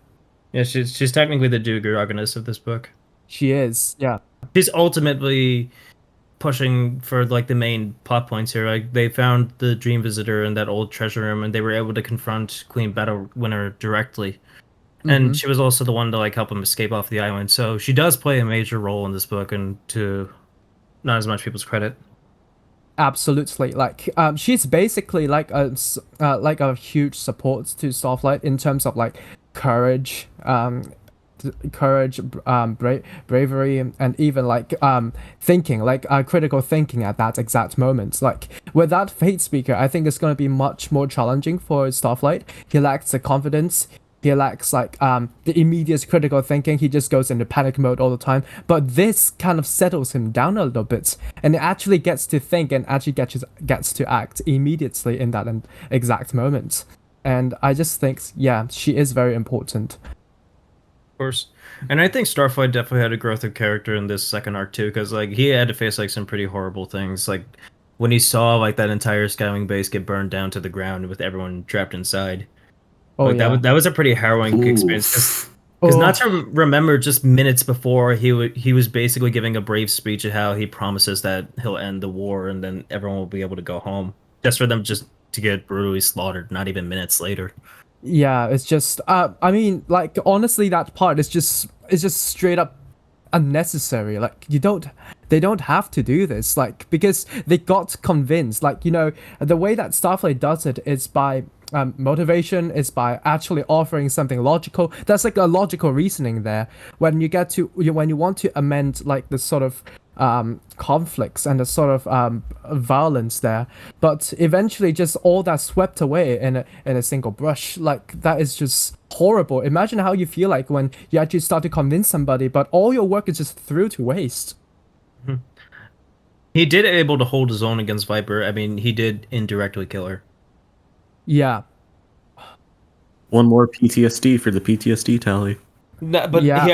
Speaker 2: Yeah, she's technically the deuteragonist of this book.
Speaker 3: She is. Yeah.
Speaker 2: She's ultimately pushing for like the main plot points here. Like, they found the Dream Visitor in that old treasure room, and they were able to confront Queen Battlewinner directly. And she was also the one to like help him escape off the island. So she does play a major role in this book, and to not as much people's credit.
Speaker 3: Absolutely. Like, she's basically like a huge support to Starflight in terms of like courage, bravery, and even like thinking, like critical thinking at that exact moment. Like, without Fate Speaker, I think it's going to be much more challenging for Starflight. He lacks the confidence. He lacks like the immediate critical thinking. He just goes into panic mode all the time. But this kind of settles him down a little bit, and it actually gets to think and actually gets to act immediately in that exact moment. And I just think, yeah, she is very important.
Speaker 2: Of course. And I think Starflight definitely had a growth of character in this second arc too, because like he had to face like some pretty horrible things. Like when he saw like that entire Skywing base get burned down to the ground with everyone trapped inside.
Speaker 3: Oh,
Speaker 2: like,
Speaker 3: yeah.
Speaker 2: that was a pretty harrowing experience. Because not to remember, just minutes before he was basically giving a brave speech of how he promises that he'll end the war and then everyone will be able to go home, just for them just to get brutally slaughtered. Not even minutes later.
Speaker 3: Yeah, it's just I mean, like, honestly, that part is just straight up unnecessary. Like, they don't have to do this, like, because they got convinced. Like, you know, the way that Starflight does it is by motivation, is by actually offering something logical. That's like a logical reasoning there. When you want to amend like the sort of conflicts and the sort of violence there, but eventually just all that swept away in a single brush. Like, that is just horrible. Imagine how you feel like when you actually start to convince somebody, but all your work is just threw to waste.
Speaker 2: He did able to hold his own against Viper. I mean, he did indirectly kill her.
Speaker 3: Yeah.
Speaker 4: One more PTSD for the PTSD tally.
Speaker 2: No, but
Speaker 3: Yeah.
Speaker 2: he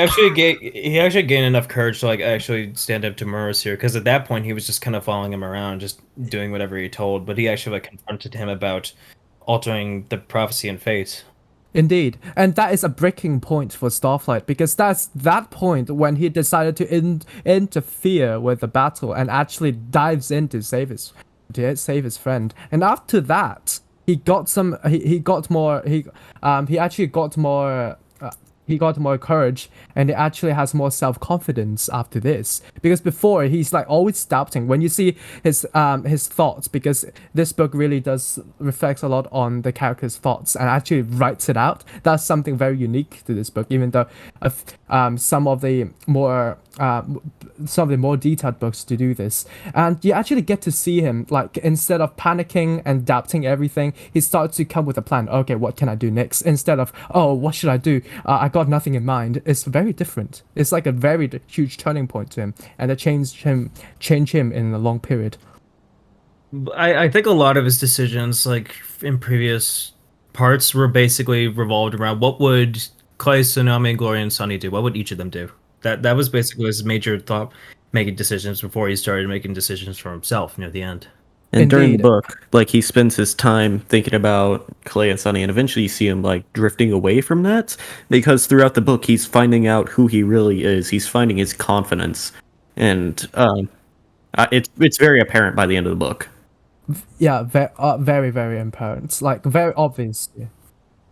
Speaker 2: actually gained enough courage to like actually stand up to Murrus here, because at that point he was just kind of following him around, just doing whatever he told. But he actually like confronted him about altering the prophecy and fate.
Speaker 3: Indeed, and that is a breaking point for Starflight, because that's that point when he decided to interfere with the battle and actually dives in to save his friend. And after that, he actually got more he got more courage, and he actually has more self-confidence after this. Because before he's like always doubting. When you see his thoughts, because this book really does reflects a lot on the character's thoughts and actually writes it out. That's something very unique to this book. Even though some of the more detailed books to do this, and you actually get to see him, like, instead of panicking and doubting everything, he starts to come with a plan. Okay, what can I do next? Instead of, oh, what should I do? I got nothing in mind. It's very different. It's like a very huge turning point to him, and it changed him in a long period.
Speaker 2: I think a lot of his decisions, like in previous parts, were basically revolved around what would Clay, Tsunami, Gloria, and Sunny do? What would each of them do? That was basically his major thought, making decisions before he started making decisions for himself near the end.
Speaker 4: And during the
Speaker 3: Indeed.
Speaker 4: book, like, he spends his time thinking about Clay and Sunny, and eventually you see him like drifting away from that, because throughout the book he's finding out who he really is. He's finding his confidence, and it's very apparent by the end of the book.
Speaker 3: Yeah, very, very apparent. Like, very obvious. Yeah.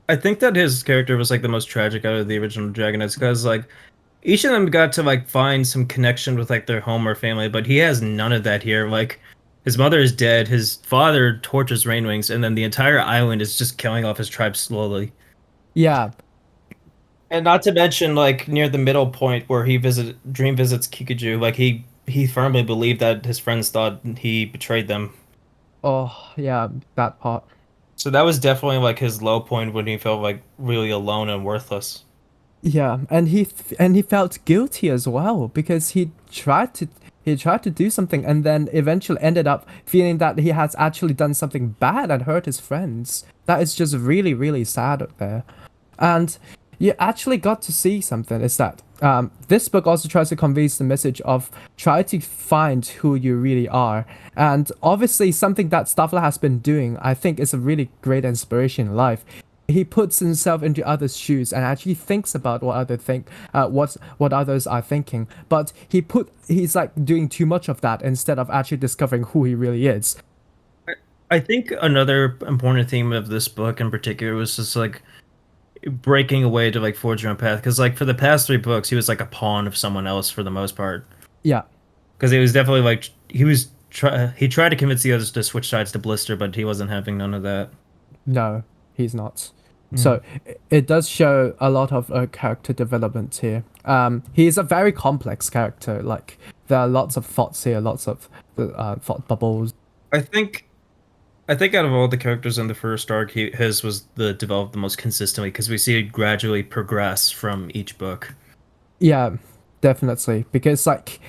Speaker 2: I think that his character was like the most tragic out of the original Dragonites, because like each of them got to like find some connection with like their home or family, but he has none of that here. Like, his mother is dead, his father tortures Rainwings, and then the entire island is just killing off his tribe slowly.
Speaker 3: Yeah.
Speaker 2: And not to mention, like, near the middle point where he dream visits Kikuju, like he firmly believed that his friends thought he betrayed them.
Speaker 3: Oh, yeah, that part.
Speaker 2: So that was definitely like his low point when he felt like really alone and worthless.
Speaker 3: Yeah, and he felt guilty as well, because he tried to do something, and then eventually ended up feeling that he has actually done something bad and hurt his friends. That is just really, really sad up there. And you actually got to see something, is that this book also tries to convey the message of try to find who you really are. And obviously something that Staffler has been doing, I think, is a really great inspiration in life. He puts himself into others' shoes and actually thinks about what others are thinking. But he's like doing too much of that instead of actually discovering who he really is.
Speaker 2: I think another important theme of this book in particular was just like breaking away to like forge your own path, because like for the past 3 books he was like a pawn of someone else for the most part.
Speaker 3: Yeah,
Speaker 2: because he was definitely like he tried to convince the others to switch sides to Blister, but he wasn't having none of that.
Speaker 3: no, he's not. So it does show a lot of character development here. He's a very complex character. Like, there are lots of thoughts here, lots of thought bubbles.
Speaker 2: I think out of all the characters in the first arc, his was developed the most consistently, because we see it gradually progress from each book.
Speaker 3: Yeah, definitely, because like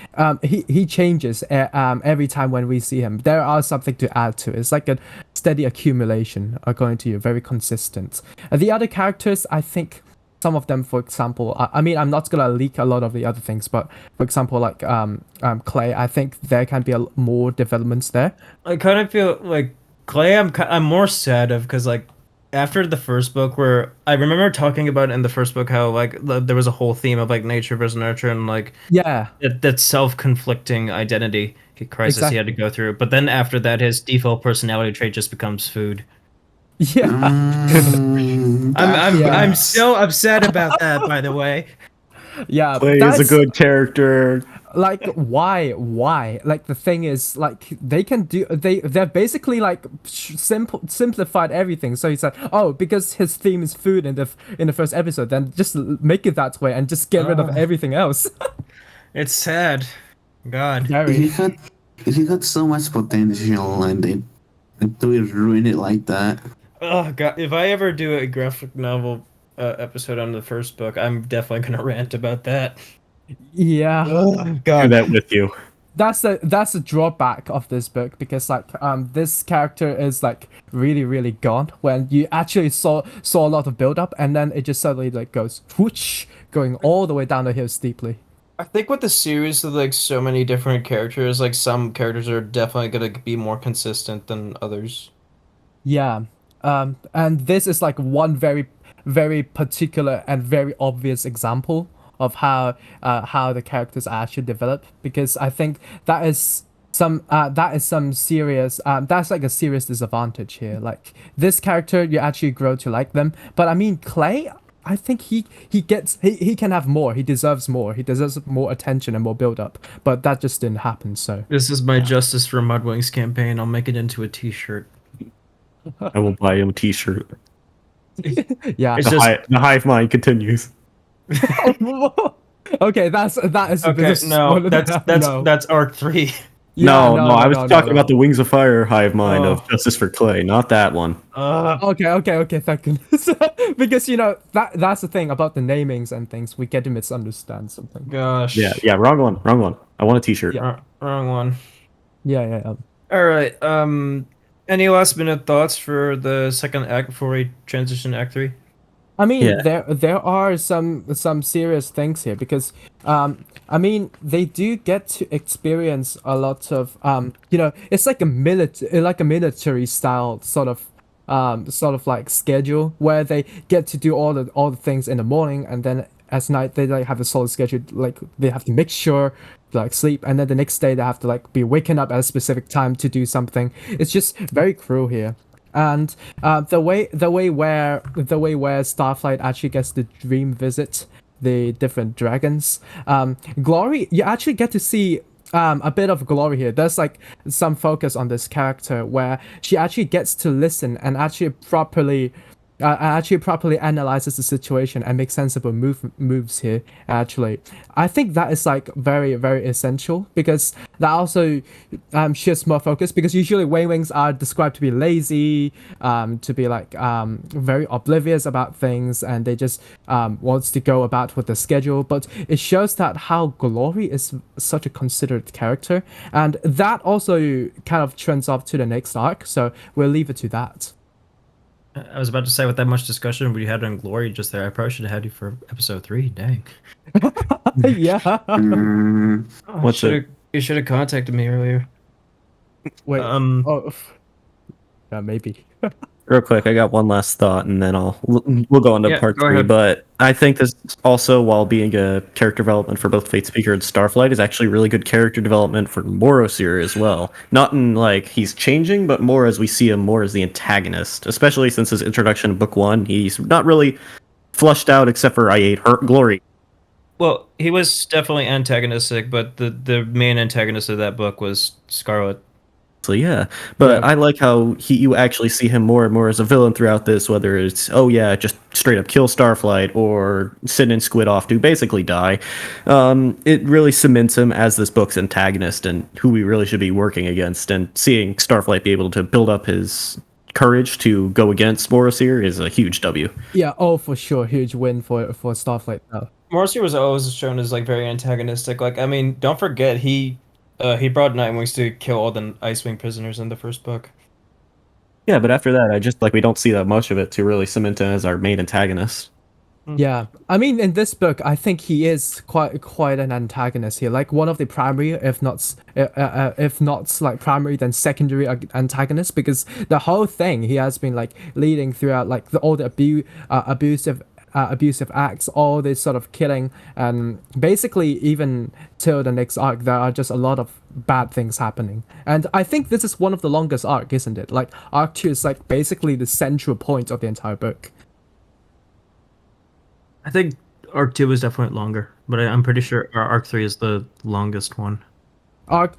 Speaker 3: he changes every time when we see him. There are something to add to it. It's like a steady accumulation according to you, very consistent. The other characters, I think some of them, for example, I mean, I'm not gonna leak a lot of the other things, but for example, like Clay, I think there can be more developments there.
Speaker 2: I kind of feel like Clay, I'm more sad of, because like after the first book, where I remember talking about in the first book how like there was a whole theme of like nature versus nurture, and like that self-conflicting identity crisis he had to go through. But then after that, his default personality trait just becomes food.
Speaker 3: Yeah.
Speaker 2: I'm so upset about that, by the way.
Speaker 3: Yeah,
Speaker 4: Clay is a good character.
Speaker 3: Like, why? Like, the thing is, like, they're basically like simplified everything. So he said, oh, because his theme is food in the first episode, then just make it that way and just get rid of everything else.
Speaker 2: It's sad. God.
Speaker 5: He had so much potential, and they ruin it like that.
Speaker 2: Oh God! If I ever do a graphic novel episode on the first book, I'm definitely gonna rant about that.
Speaker 3: Yeah.
Speaker 2: Oh,
Speaker 4: God, do that with you.
Speaker 3: That's a drawback of this book, because like this character is like really, really gone when you actually saw a lot of build up, and then it just suddenly like goes whoosh, going all the way down the hill steeply.
Speaker 2: I think with the series of like so many different characters, like some characters are definitely gonna be more consistent than others.
Speaker 3: Yeah. And this is like one very, very particular and very obvious example of how the characters are actually developed, because I think that is some serious that's like a serious disadvantage here. Like, this character, you actually grow to like them, but I mean, Clay, I think he can have more. He deserves more. He deserves more attention and more build up. But that just didn't happen. So
Speaker 2: This is my Justice for Mudwings campaign. I'll make it into a T-shirt.
Speaker 4: I will buy him a T-shirt.
Speaker 3: yeah.
Speaker 2: It's just
Speaker 4: The hive mind continues.
Speaker 3: Okay, that is
Speaker 2: okay. No,
Speaker 3: no.
Speaker 2: that's arc 3.
Speaker 3: Yeah,
Speaker 4: no, I was talking about the Wings of Fire hive mind
Speaker 2: Oh.
Speaker 4: of Justice for Clay, not that one.
Speaker 3: Okay, thank goodness. Because that's the thing about the namings and things, we get to misunderstand something.
Speaker 2: Gosh.
Speaker 4: Yeah, wrong one. I want a T-shirt.
Speaker 3: Yeah.
Speaker 2: Wrong one.
Speaker 3: Yeah.
Speaker 2: All right. Any last minute thoughts for the second act before we transition to Act 3?
Speaker 3: I mean,
Speaker 4: Yeah.
Speaker 3: there are some serious things here because I mean they do get to experience a lot of it's like a military style sort of like schedule where they get to do all the things in the morning, and then at night they like have a solid schedule, like they have to make sure like sleep, and then the next day they have to like be waking up at a specific time to do something. It's just very cruel here. And the way where Starflight actually gets to dream visit the different dragons, Glory, you actually get to see a bit of Glory here. There's like some focus on this character where she actually gets to listen and actually properly analyzes the situation and makes sensible moves here. Actually, I think that is like very, very essential because that also shifts more focus, because usually Wings are described to be lazy, to be like very oblivious about things, and they just wants to go about with the schedule. But it shows that how Glory is such a considerate character, and that also kind of trends off to the next arc. So we'll leave it to that.
Speaker 2: I was about to say, with that much discussion we had on Glory just there, I probably should have had you for episode 3. Dang.
Speaker 3: Yeah.
Speaker 4: What's it?
Speaker 2: You should have contacted me earlier.
Speaker 3: Wait.
Speaker 2: Um.
Speaker 3: Yeah, maybe.
Speaker 4: Real quick, I got one last thought, and then we'll go into
Speaker 2: Yeah,
Speaker 4: part
Speaker 2: go
Speaker 4: 3.
Speaker 2: ahead.
Speaker 4: But I think this also, while being a character development for both Fate Speaker and Starflight, is actually really good character development for Morosir as well. Not in like he's changing, but more as we see him more as the antagonist. Especially since his introduction in Book 1, he's not really flushed out except for I ate her Glory.
Speaker 2: Well, he was definitely antagonistic, but the main antagonist of that book was Scarlet.
Speaker 4: So yeah, but
Speaker 3: Yeah.
Speaker 4: I like how you actually see him more and more as a villain throughout this, whether it's just straight up kill Starflight or Sin and Squid off to basically die. It really cements him as this book's antagonist and who we really should be working against. And seeing Starflight be able to build up his courage to go against Morosir is a huge W.
Speaker 3: Yeah, for sure, huge win for Starflight now.
Speaker 2: Morrissey was always shown as like very antagonistic. Like, I mean, don't forget he brought Nightwings to kill all the Icewing prisoners in the first book.
Speaker 4: Yeah, but after that, I just we don't see that much of it to really cement him as our main antagonist.
Speaker 3: Yeah, I mean, in this book, I think he is quite an antagonist here, like one of the primary, if not like primary, then secondary antagonists, because the whole thing he has been like leading throughout, like all the abusive acts, all this sort of killing, and basically even till the next arc, there are just a lot of bad things happening. And I think this is one of the longest arc, isn't it? Like arc 2 is like basically the central point of the entire book.
Speaker 2: I think Arc 2 is definitely longer, but I'm pretty sure Arc 3 is the longest one.
Speaker 3: Arc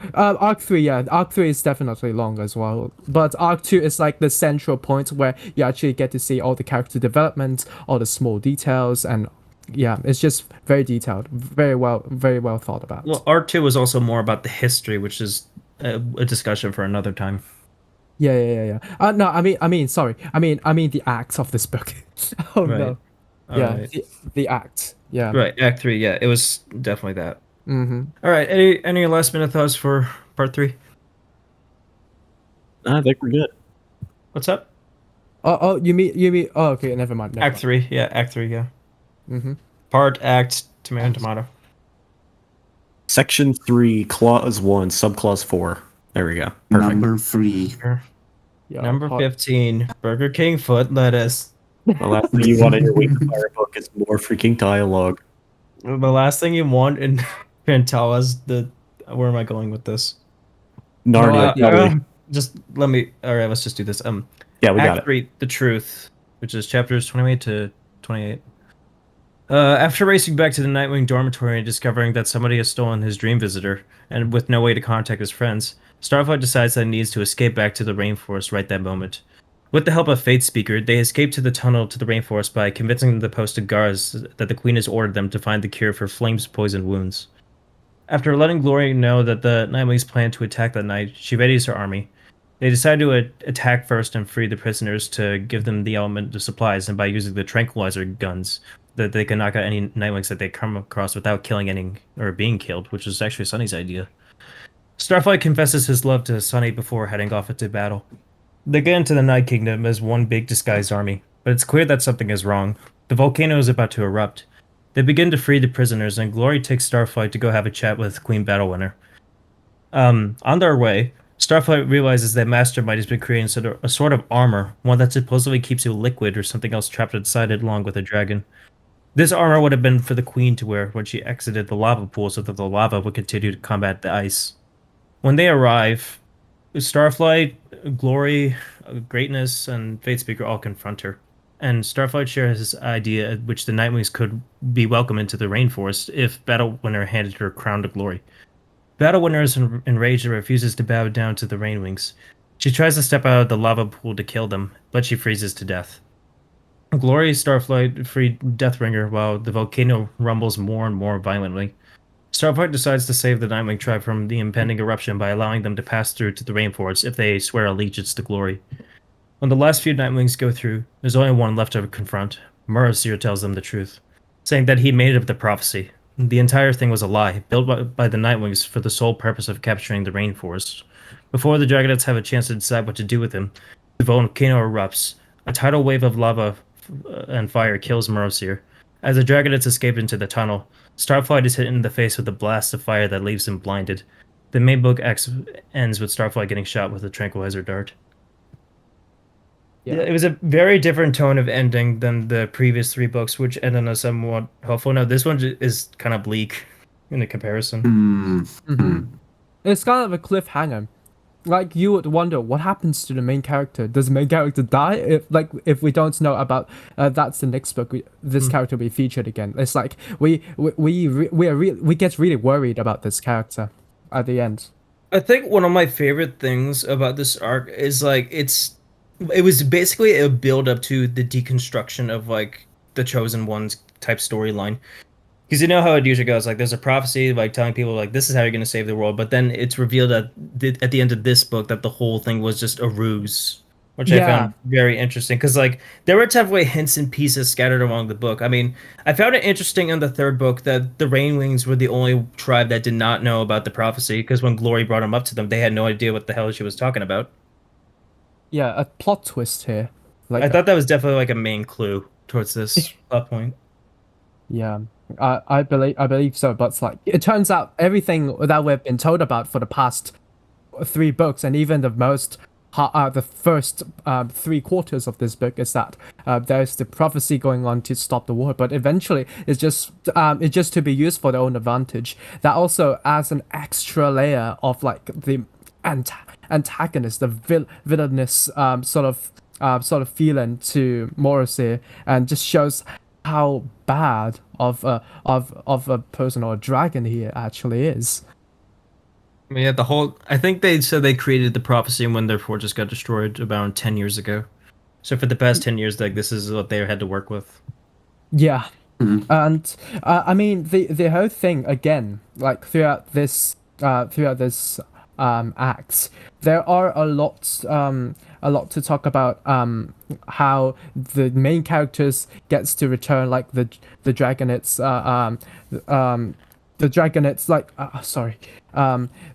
Speaker 3: 3, yeah, Arc 3 is definitely long as well, but Arc 2 is like the central point where you actually get to see all the character development, all the small details, and yeah, it's just very detailed, very well thought about.
Speaker 2: Well, Arc 2 was also more about the history, which is a discussion for another time.
Speaker 3: Yeah. No, I mean, sorry, I mean the acts of this book. Oh
Speaker 2: Right.
Speaker 3: no.
Speaker 2: All
Speaker 3: Yeah,
Speaker 2: right.
Speaker 3: the act. Yeah.
Speaker 2: Right, Act 3, yeah, it was definitely that.
Speaker 3: Mm-hmm.
Speaker 2: All right, any last minute thoughts for part 3?
Speaker 4: I think we're good.
Speaker 2: What's up?
Speaker 3: Oh, you mean? Oh, okay, never mind.
Speaker 2: Act 3, yeah, Act 3, yeah.
Speaker 3: Mm-hmm.
Speaker 2: Part, act, tomato.
Speaker 4: Section 3, Clause 1, Subclause 4. There we go. Perfect.
Speaker 5: Number 3.
Speaker 3: Yeah.
Speaker 2: Number 15, Burger King foot lettuce.
Speaker 4: The last thing you want in your Wings of Fire book is more freaking dialogue.
Speaker 2: The last thing you want in Pantala's where am I going with this?
Speaker 4: Narnia. Narnia.
Speaker 2: Just let me. All right, let's just do this.
Speaker 4: Yeah, we got
Speaker 2: Act
Speaker 4: it.
Speaker 2: 3, The Truth, which is chapters 28 to 28. After racing back to the Nightwing dormitory and discovering that somebody has stolen his dream visitor, and with no way to contact his friends, Starflight decides that he needs to escape back to the rainforest right that moment. With the help of Fate Speaker, they escape to the tunnel to the rainforest by convincing the posted guards that the Queen has ordered them to find the cure for Flame's poisoned wounds. After letting Glory know that the Nightwings plan to attack that night, she readies her army. They decide to attack first and free the prisoners to give them the element of supplies, and by using the tranquilizer guns, that they can knock out any Nightwings that they come across without killing any or being killed, which is actually Sunny's idea. Starflight confesses his love to Sunny before heading off into battle. They get into the Night Kingdom as one big disguised army, but it's clear that something is wrong. The volcano is about to erupt. They begin to free the prisoners, and Glory takes Starflight to go have a chat with Queen Battlewinner. On their way, Starflight realizes that Mastermind has been creating a sort of armor, one that supposedly keeps you liquid or something else trapped inside it along with a dragon. This armor would have been for the Queen to wear when she exited the lava pool so that the lava would continue to combat the ice. When they arrive, Starflight, Glory, Greatness, and Fatespeaker all confront her. And Starflight shares his idea at which the Nightwings could be welcome into the rainforest if Battlewinner handed her crown to Glory. Battlewinner is enraged and refuses to bow down to the Rainwings. She tries to step out of the lava pool to kill them, but she freezes to death. Glory Starflight free Deathbringer while the volcano rumbles more and more violently. Starflight decides to save the Nightwing tribe from the impending eruption by allowing them to pass through to the rainforest if they swear allegiance to Glory. When the last few Nightwings go through, there's only one left to confront. Murasir tells them the truth, saying that he made up the prophecy. The entire thing was a lie, built by the Nightwings for the sole purpose of capturing the rainforest. Before the Dragonets have a chance to decide what to do with him, the volcano erupts. A tidal wave of lava and fire kills Murasir. As the Dragonets escape into the tunnel, Starflight is hit in the face with a blast of fire that leaves him blinded. The main book ends with Starflight getting shot with a tranquilizer dart. Yeah, it was a very different tone of ending than the previous 3 books, which end on a somewhat hopeful note. This one is kind of bleak in the comparison.
Speaker 3: Mm-hmm. It's kind of a cliffhanger. Like, you would wonder what happens to the main character. Does the main character die? If we don't know about that's the next book, this character will be featured again. It's like we get really worried about this character at the end.
Speaker 2: I think one of my favorite things about this arc is like it was basically a build up to the deconstruction of like the Chosen Ones type storyline. Because you know how it usually goes, like there's a prophecy like telling people like this is how you're going to save the world, but then it's revealed at the end of this book that the whole thing was just a ruse, which I found very interesting. Because like there were definitely hints and pieces scattered along the book. I mean, I found it interesting in the 3rd book that the Rainwings were the only tribe that did not know about the prophecy. Because when Glory brought them up to them, they had no idea what the hell she was talking about.
Speaker 3: Yeah, a plot twist here. Like
Speaker 2: I thought that was definitely like a main clue towards this plot point.
Speaker 3: Yeah. I believe so, but it's like it turns out everything that we've been told about for the past 3 books, and even the first 3 quarters of this book, is that there's the prophecy going on to stop the war, but eventually it's just to be used for their own advantage. That also adds an extra layer of like the antagonist, the villainous sort of feeling to Morrissey, and just shows how bad of a person or a dragon he actually is.
Speaker 2: I mean, yeah, I think they said they created the prophecy when their fortress got destroyed about 10 years ago. So for the past 10 years, like this is what they had to work with.
Speaker 3: Yeah, and I mean the whole thing again, like throughout this acts, there are a lot to talk about. How the main characters gets to return, like the Dragonets, the Dragonets, like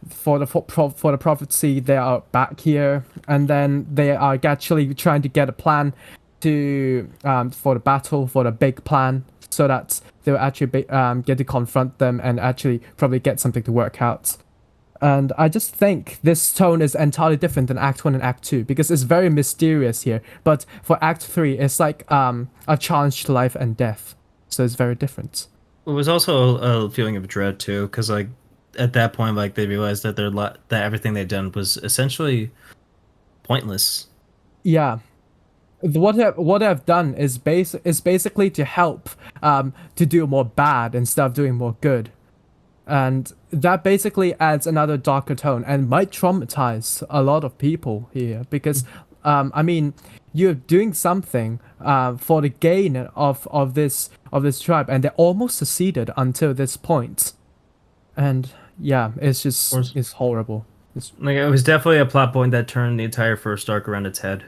Speaker 3: for the prophecy, they are back here, and then they are actually trying to get a plan to for the battle, for the big plan, so that they'll actually get to confront them and actually probably get something to work out. And I just think this tone is entirely different than Act 1 and Act 2, because it's very mysterious here. But for Act 3, it's like a challenge to life and death. So it's very different.
Speaker 2: It was also a feeling of dread, too, because like at that point, like they realized that that everything they'd done was essentially pointless.
Speaker 3: Yeah. what I've done is basically to help to do more bad instead of doing more good, and that basically adds another darker tone and might traumatize a lot of people here because I mean, you're doing something for the gain of this tribe, and they almost succeeded until this point, and yeah, it's just it's horrible.
Speaker 2: Like it was definitely a plot point that turned the entire first arc around its head,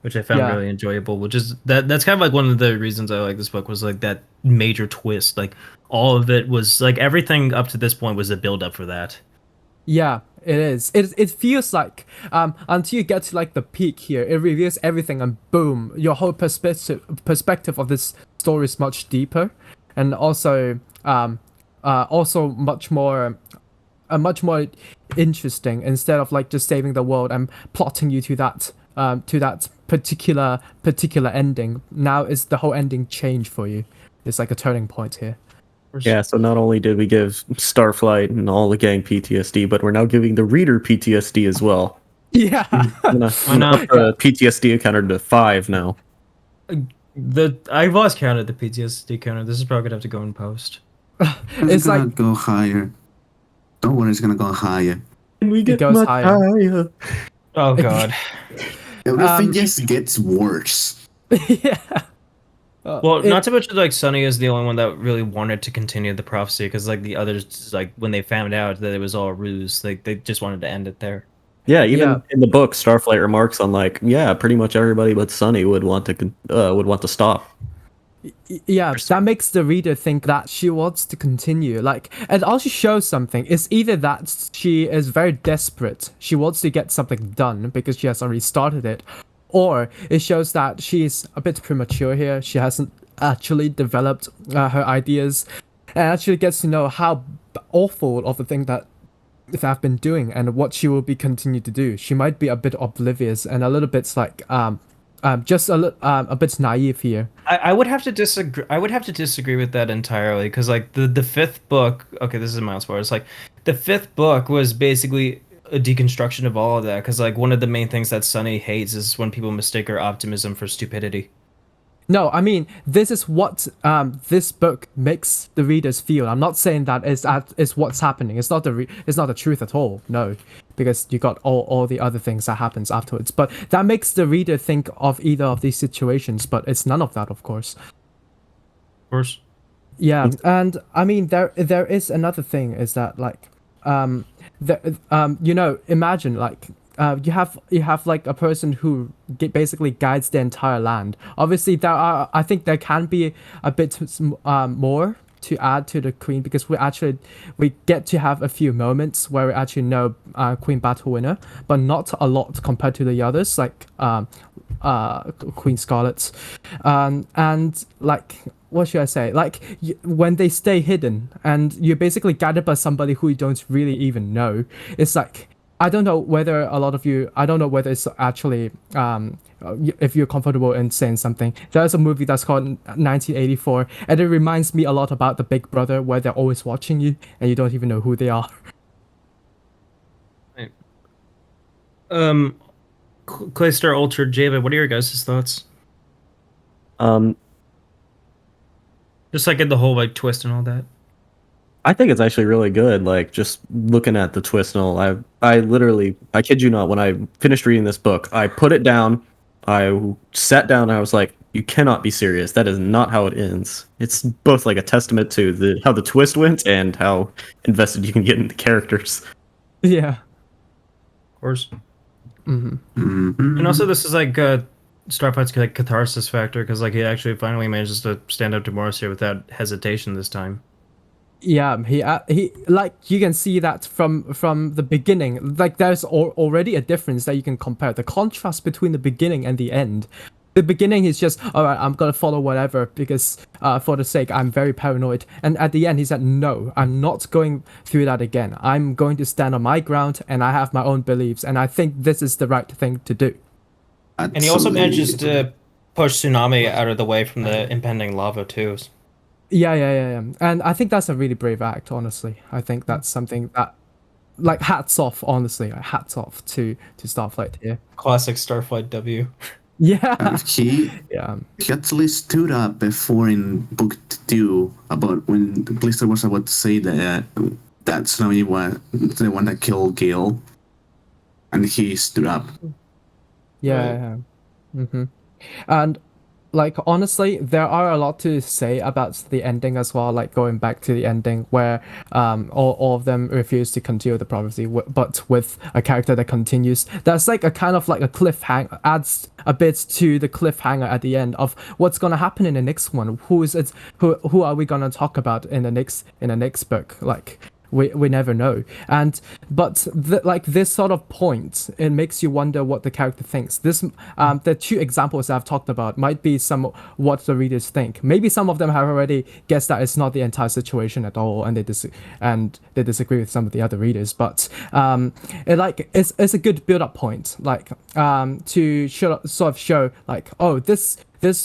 Speaker 2: which I found really enjoyable. Which is that's kind of like one of the reasons I like this book was like that major twist. Like all of it was like everything up to this point was a build up for that.
Speaker 3: Yeah, it is. It feels like until you get to like the peak here, it reveals everything, and boom, your whole perspective of this story is much deeper, and also much more interesting instead of like just saving the world and plotting you to that particular ending. Now is the whole ending change for you. It's like a turning point here.
Speaker 4: Yeah, so not only did we give Starflight and all the gang PTSD, but we're now giving the reader PTSD as well.
Speaker 3: Yeah.
Speaker 4: I'm gonna up the PTSD counter to 5 now.
Speaker 2: I've lost count of the PTSD counter. This is probably gonna have to go in post.
Speaker 3: It's
Speaker 5: gonna
Speaker 3: like
Speaker 5: go higher. Don't worry, it's gonna go higher.
Speaker 4: And we get
Speaker 3: goes
Speaker 4: much
Speaker 3: higher.
Speaker 2: Oh god.
Speaker 5: Everything just gets worse.
Speaker 3: yeah.
Speaker 2: Well, not so much like Sunny is the only one that really wanted to continue the prophecy, because like the others, like when they found out that it was all a ruse, like they just wanted to end it there.
Speaker 4: Yeah, even in the book, Starflight remarks on like, yeah, pretty much everybody but Sunny would want to stop.
Speaker 3: Yeah, that makes the reader think that she wants to continue. Like, it also shows something. It's either that she is very desperate, she wants to get something done because she has already started it, or it shows that she's a bit premature here. She hasn't actually developed her ideas and actually gets to know how awful of the thing that I've been doing and what she will be continue to do. She might be a bit oblivious and a little bit like just a bit naive here.
Speaker 2: I would have to disagree. I would have to disagree with that entirely, because like the fifth book. Okay, this is a mild spoiler. It's like the fifth book was basically a deconstruction of all of that, because like one of the main things that Sunny hates is when people mistake her optimism for stupidity.
Speaker 3: No, I mean, this is what this book makes the readers feel. I'm not saying that is what's happening. It's not the truth at all. No, because you got all the other things that happens afterwards. But that makes the reader think of either of these situations. But it's none of that, of course.
Speaker 2: Of course.
Speaker 3: Yeah, and I mean, there is another thing is that like, imagine like. You have like a person who basically guides the entire land. Obviously, I think there can be a bit more to add to the Queen, because we get to have a few moments where we actually know Queen Battle Winner, but not a lot compared to the others like Queen Scarlet, and like. What should I say? Like, when they stay hidden and you're basically guided by somebody who you don't really even know, it's like, I don't know whether it's actually, if you're comfortable in saying something. There's a movie that's called 1984, and it reminds me a lot about the Big Brother, where they're always watching you and you don't even know who they are.
Speaker 2: Right. Claystar, Altered, Javen, what are your guys' thoughts? Just like in the whole like twist and all that.
Speaker 4: I think it's actually really good. Like, just looking at the twist and all, I literally, I kid you not, when I finished reading this book, I put it down, I sat down, and I was like, you cannot be serious. That is not how it ends. It's both like a testament to how the twist went and how invested you can get in the characters.
Speaker 3: Yeah.
Speaker 2: Of course.
Speaker 3: Mm-hmm.
Speaker 5: Mm-hmm.
Speaker 2: And also, this is like Starfight's like catharsis factor, because like he actually finally manages to stand up to Morris here without hesitation this time.
Speaker 3: Yeah, he like, you can see that from the beginning. Like, there's already a difference that you can compare. The contrast between the beginning and the end. The beginning is just, all right, I'm gonna follow whatever because for the sake, I'm very paranoid. And at the end, he said, no, I'm not going through that again. I'm going to stand on my ground, and I have my own beliefs, and I think this is the right thing to do.
Speaker 2: And he also manages to push Tsunami out of the way from the impending lava too.
Speaker 3: Yeah. And I think that's a really brave act, honestly. I think that's something that, like, hats off, honestly. Hats off to Starflight here.
Speaker 2: Classic Starflight W.
Speaker 3: Yeah.
Speaker 5: He
Speaker 3: Yeah.
Speaker 5: he actually stood up before in book 2 about when Blister was about to say that Snowy was the one that killed Gale, and he stood up.
Speaker 3: Yeah. And like honestly, there are a lot to say about the ending as well. Like going back to the ending where all of them refuse to continue the prophecy, but with a character that continues. That's like a kind of like a cliffhanger, adds a bit to the cliffhanger at the end of what's gonna happen in the next one. Who are we gonna talk about in the next book? Like. We never know, but like this sort of point, it makes you wonder what the character thinks. The two examples I've talked about might be some what the readers think. Maybe some of them have already guessed that it's not the entire situation at all, and they disagree with some of the other readers. But it's a good build-up point, like to sort of show like, oh, this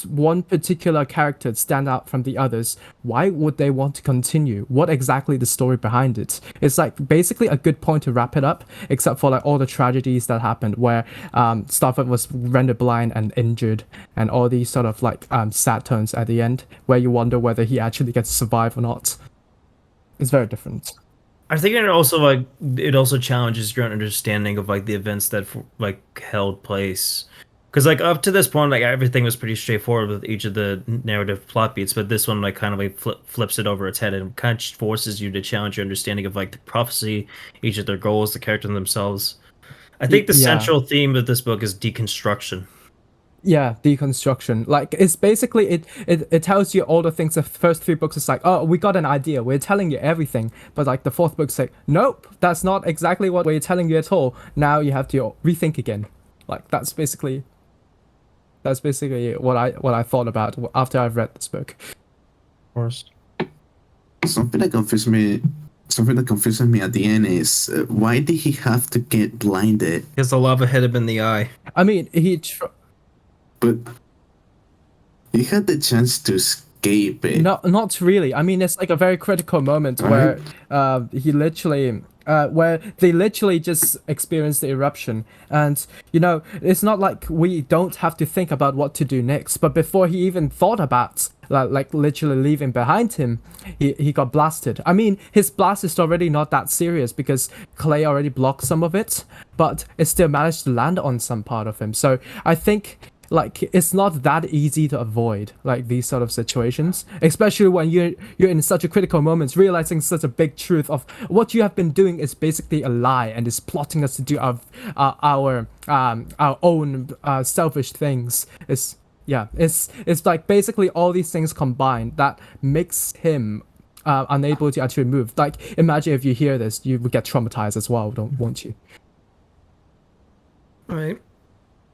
Speaker 3: one particular character stand out from the others. Why would they want to continue? What exactly the story behind it? It's like basically a good point to wrap it up, except for like all the tragedies that happened where Starford was rendered blind and injured, and all these sort of like sad turns at the end where you wonder whether he actually gets to survive or not. It's very different.
Speaker 2: I think it also challenges your understanding of like the events that like held place. Because like up to this point, like everything was pretty straightforward with each of the narrative plot beats, but this one like kind of like flips it over its head and kind of forces you to challenge your understanding of like the prophecy, each of their goals, the characters themselves. I think the central theme of this book is deconstruction.
Speaker 3: Yeah, deconstruction. Like it's basically it tells you all the things. The first 3 books is like, oh, we got an idea, we're telling you everything, but like the 4th book's like, nope, that's not exactly what we're telling you at all. Now you have to rethink again. Like that's basically what I thought about after I've read this book.
Speaker 2: Of course.
Speaker 5: Something that confuses me at the end is why did he have to get blinded?
Speaker 2: Because the lava hit him in the eye.
Speaker 3: I mean,
Speaker 5: but he had the chance to escape it.
Speaker 3: No, not really. I mean, it's like a very critical moment where where they literally just experienced the eruption, and it's not like we don't have to think about what to do next, but before he even thought about like literally leaving behind him, he got blasted. I mean, his blast is already not that serious because Clay already blocked some of it, but it still managed to land on some part of him. So I think like it's not that easy to avoid like these sort of situations, especially when you're in such a critical moment, realizing such a big truth of what you have been doing is basically a lie and is plotting us to do our own selfish things. It's like basically all these things combined that makes him unable to actually move. Like imagine if you hear this, you would get traumatized as well, won't you?
Speaker 2: Right.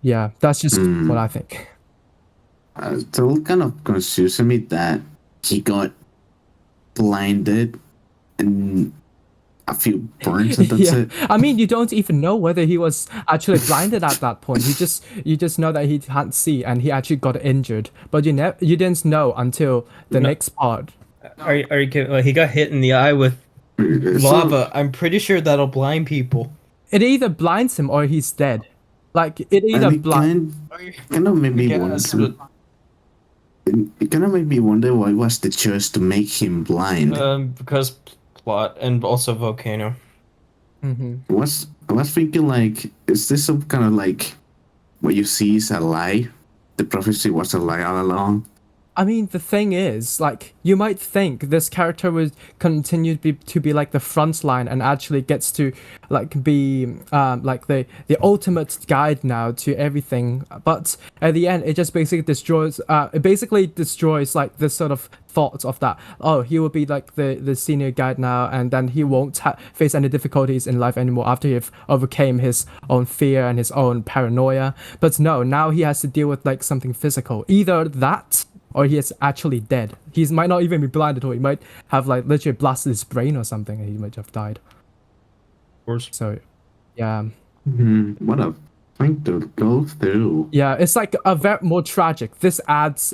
Speaker 3: Yeah, that's just what I think.
Speaker 5: Still kind of confusing me that he got blinded and a few burns and that's it.
Speaker 3: I mean, you don't even know whether he was actually blinded at that point. You just know that he can't see and he actually got injured, but you didn't know until the next part.
Speaker 2: Are you kidding? Like, he got hit in the eye with lava. I'm pretty sure that'll blind people.
Speaker 3: It either blinds him or he's dead. Like it either blind.
Speaker 5: Kind of made me wonder. It kind of made me wonder why was the choice to make him blind.
Speaker 2: Because plot and also volcano.
Speaker 3: Mm-hmm.
Speaker 5: I was thinking like, is this some kind of like what you see is a lie? The prophecy was a lie all along.
Speaker 3: I mean, the thing is, like, you might think this character would continue to be like the front line and actually gets to like be like the ultimate guide now to everything, but at the end it just basically destroys like this sort of thought of that, oh, he will be like the senior guide now, and then he won't face any difficulties in life anymore after he overcame his own fear and his own paranoia. But no, now he has to deal with like something physical, either that or he is actually dead. He might not even be blind at all. He might have like literally blasted his brain or something, and he might have died.
Speaker 2: Of course.
Speaker 3: So, yeah.
Speaker 5: What a thing to go through.
Speaker 3: Yeah, it's like a very more tragic. This adds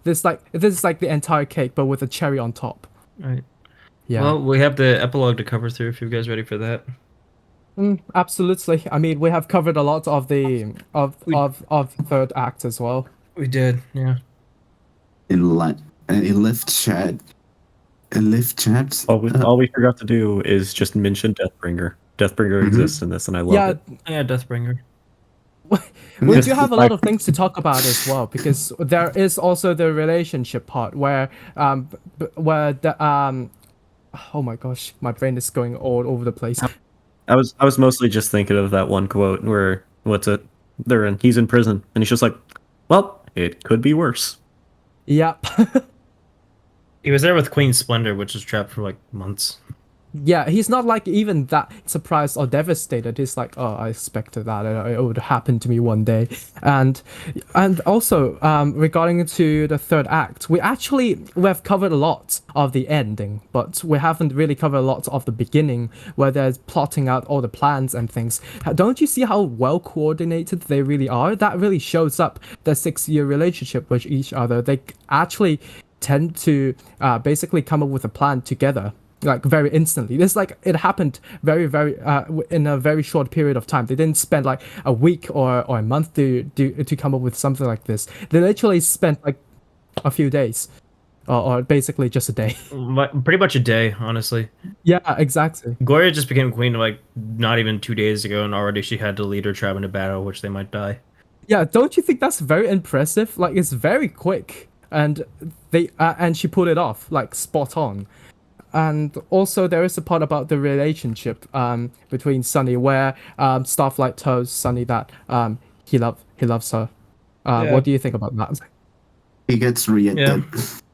Speaker 3: this is like the entire cake, but with a cherry on top.
Speaker 2: Right.
Speaker 3: Yeah.
Speaker 2: Well, we have the epilogue to cover through. If you guys ready for that.
Speaker 3: Absolutely. I mean, we have covered a lot of the of third act as well.
Speaker 2: We did, yeah.
Speaker 5: In left chat. In left chat.
Speaker 4: All we forgot to do is just mention Deathbringer. Deathbringer exists in this, and I love it.
Speaker 2: Yeah, Deathbringer.
Speaker 3: We do have a lot of things to talk about as well, because there is also the relationship part where oh my gosh, my brain is going all over the place.
Speaker 4: I was mostly just thinking of that one quote where he's in prison and he's just like, well, it could be worse.
Speaker 3: Yep.
Speaker 2: He was there with Queen Splendor, which was trapped for like months.
Speaker 3: Yeah, he's not like even that surprised or devastated. He's like, oh, I expected that. It would happen to me one day. And also, regarding to the third act, we have covered a lot of the ending, but we haven't really covered a lot of the beginning, where there's plotting out all the plans and things. Don't you see how well coordinated they really are? That really shows up the 6-year relationship with each other. They actually tend to basically come up with a plan together, like very instantly. This it happened very in a very short period of time. They didn't spend like a week or a month to come up with something like this. They literally spent like a few days, or basically just a day.
Speaker 2: Pretty much a day, honestly.
Speaker 3: Yeah, exactly.
Speaker 2: Gloria just became queen like not even 2 days ago, and already she had to lead her tribe into battle, which they might die.
Speaker 3: Yeah, don't you think that's very impressive? Like, it's very quick, and she pulled it off like spot on. And also there is a part about the relationship between Sunny, where Starflight tells Sunny that he loves her. What do you think about that?
Speaker 5: He gets reacted.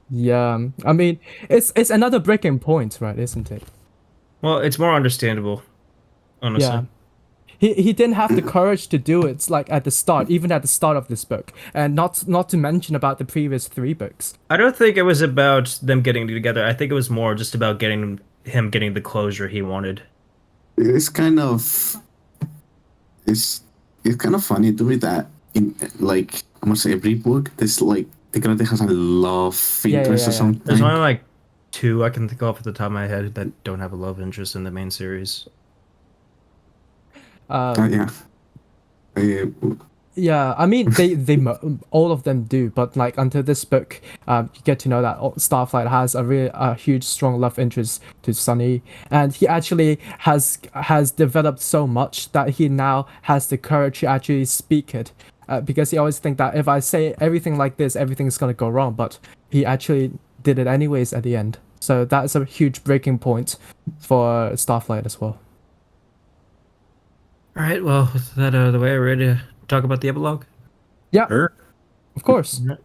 Speaker 3: Yeah, I mean, it's another breaking point, right? Isn't it?
Speaker 2: Well, it's more understandable, honestly.
Speaker 3: Yeah. He didn't have the courage to do it like at the start, even at the start of this book, and not to mention about the previous 3 books.
Speaker 2: I don't think it was about them getting together. I think it was more just about him getting the closure he wanted.
Speaker 5: It's kind of funny to me that in like almost every book there's like the character has a love interest or something.
Speaker 2: There's only like 2 I can think of at the top of my head that don't have a love interest in the main series.
Speaker 3: Yeah, I mean they all of them do, but like until this book, you get to know that Starflight has a huge strong love interest to Sunny, and he actually has developed so much that he now has the courage to actually speak it, because he always think that if I say everything like this, everything's gonna go wrong, but he actually did it anyways at the end. So that's a huge breaking point for Starflight as well.
Speaker 2: All right, well, with that out of the way, are we ready to talk about the epilogue?
Speaker 3: Yeah,
Speaker 4: Sure.
Speaker 3: of course.
Speaker 2: There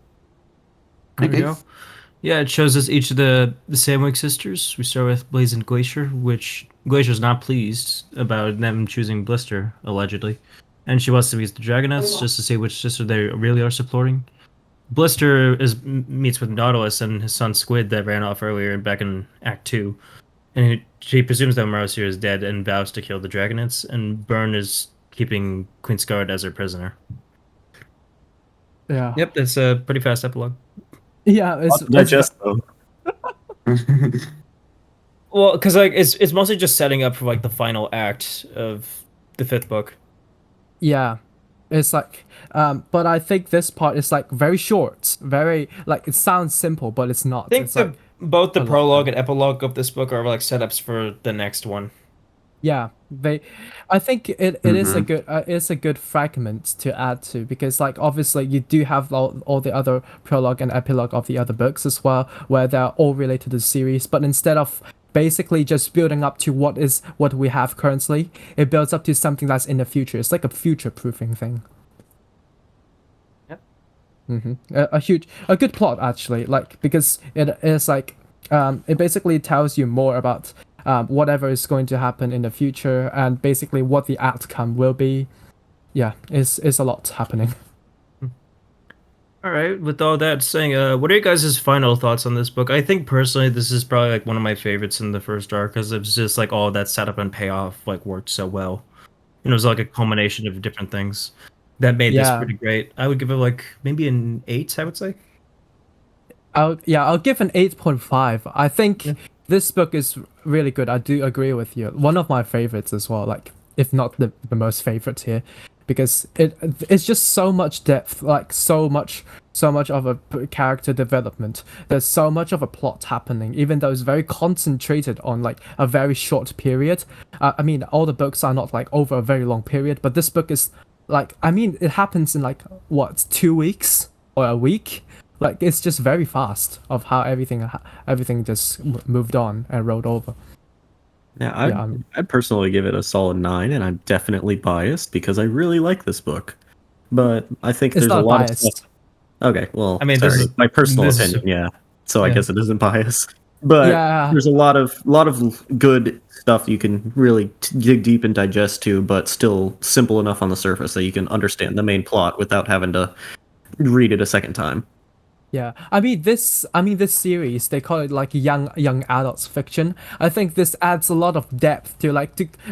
Speaker 2: we go. Yeah, it shows us each of the Sandwich sisters. We start with Blaze and Glacier, which Glacier's not pleased about them choosing Blister, allegedly. And she wants to meet the Dragoness just to see which sister they really are supporting. Blister meets with Nautilus and his son Squid that ran off earlier back in Act 2. And she presumes that Marcia is dead and vows to kill the Dragonets, and Byrne is keeping Queen Scarlet as her prisoner.
Speaker 3: Yeah.
Speaker 2: Yep, that's a pretty fast epilogue.
Speaker 3: Yeah,
Speaker 4: Digest though.
Speaker 2: Well, because like it's mostly just setting up for like the final act of the 5th book.
Speaker 3: Yeah, it's like, but I think this part is like very short, very like it sounds simple, but it's not.
Speaker 2: I think both the prologue and epilogue of this book are like setups for the next one.
Speaker 3: Yeah, I think it is a good it's a good fragment to add to, because like obviously you do have all the other prologue and epilogue of the other books as well, where they're all related to the series, but instead of basically just building up to what we have currently, it builds up to something that's in the future. It's like a future proofing thing.
Speaker 2: Yep.
Speaker 3: A good plot actually, like, because it is like it basically tells you more about whatever is going to happen in the future, and basically what the outcome will be. Yeah, it's a lot happening.
Speaker 2: All right, with all that saying, what are you guys' final thoughts on this book? I think personally this is probably like one of my favorites in the first arc, because it was just like all that setup and payoff like worked so well. And it was like a culmination of different things that made this pretty great. I would give it like maybe an 8, I would say.
Speaker 3: I'll give an 8.5. I think this book is really good. I do agree with you. One of my favorites as well. Like, if not the most favorite here, because it's just so much depth, like so much of a character development. There's so much of a plot happening, even though it's very concentrated on like a very short period. I mean, all the books are not like over a very long period, but this book is like, I mean, it happens in like what, 2 weeks or a week. Like, it's just very fast of how everything just moved on and rolled over.
Speaker 4: Yeah, I'd personally give it a solid 9, and I'm definitely biased because I really like this book. But I think
Speaker 3: It's
Speaker 4: there's a
Speaker 3: not
Speaker 4: lot
Speaker 3: biased.
Speaker 4: of stuff. Okay, well,
Speaker 2: I mean,
Speaker 4: sorry,
Speaker 2: this is-
Speaker 4: my personal
Speaker 2: this is-
Speaker 4: opinion, yeah. So I
Speaker 2: yeah.
Speaker 4: guess it isn't biased. But
Speaker 3: Yeah.
Speaker 4: there's a lot of good stuff you can really dig deep and digest to, but still simple enough on the surface that you can understand the main plot without having to read it a second time.
Speaker 3: Yeah, I mean this series, they call it like young adults fiction. I think this adds a lot of depth to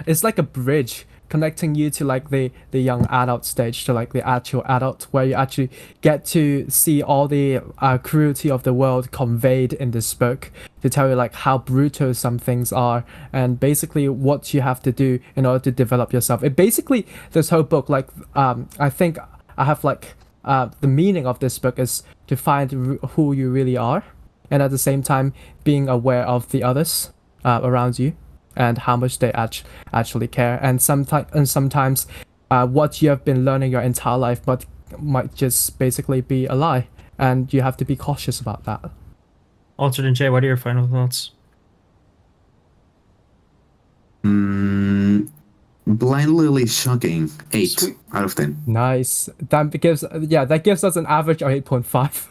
Speaker 3: it's like a bridge connecting you to like the young adult stage to like the actual adult, where you actually get to see all the cruelty of the world conveyed in this book, to tell you like how brutal some things are, and basically what you have to do in order to develop yourself. It basically, this whole book, like I think I have like the meaning of this book is to find who you really are, and at the same time being aware of the others around you and how much they actually care. And sometimes what you have been learning your entire life might just basically be a lie, and you have to be cautious about that.
Speaker 2: Altered and Jay, what are your final thoughts?
Speaker 5: Blindly shocking. 8
Speaker 2: Sweet.
Speaker 5: out of 10.
Speaker 3: Nice. That gives us an average of 8.5.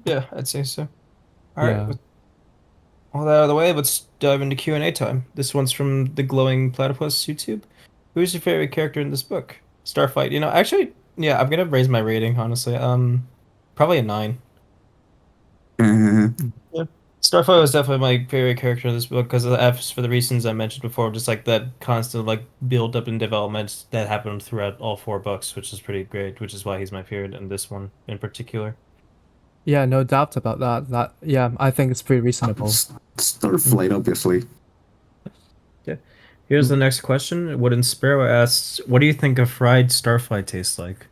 Speaker 2: Yeah, I'd say so. All right.
Speaker 3: Yeah.
Speaker 2: With all that out of the way, let's dive into Q&A time. This one's from the Glowing Platypus YouTube. Who's your favorite character in this book? Starflight. You know, actually, yeah, I'm gonna raise my rating, honestly. Probably a 9. Starflight was definitely my favorite character in this book because for the reasons I mentioned before, just like that constant like build up and development that happened throughout all 4 books, which is pretty great, which is why he's my favorite in this one in particular.
Speaker 3: Yeah, no doubt about that. Yeah, I think it's pretty reasonable.
Speaker 5: Starflight, obviously.
Speaker 2: Here's the next question. Wooden Sparrow asks, what do you think a fried starflight tastes like?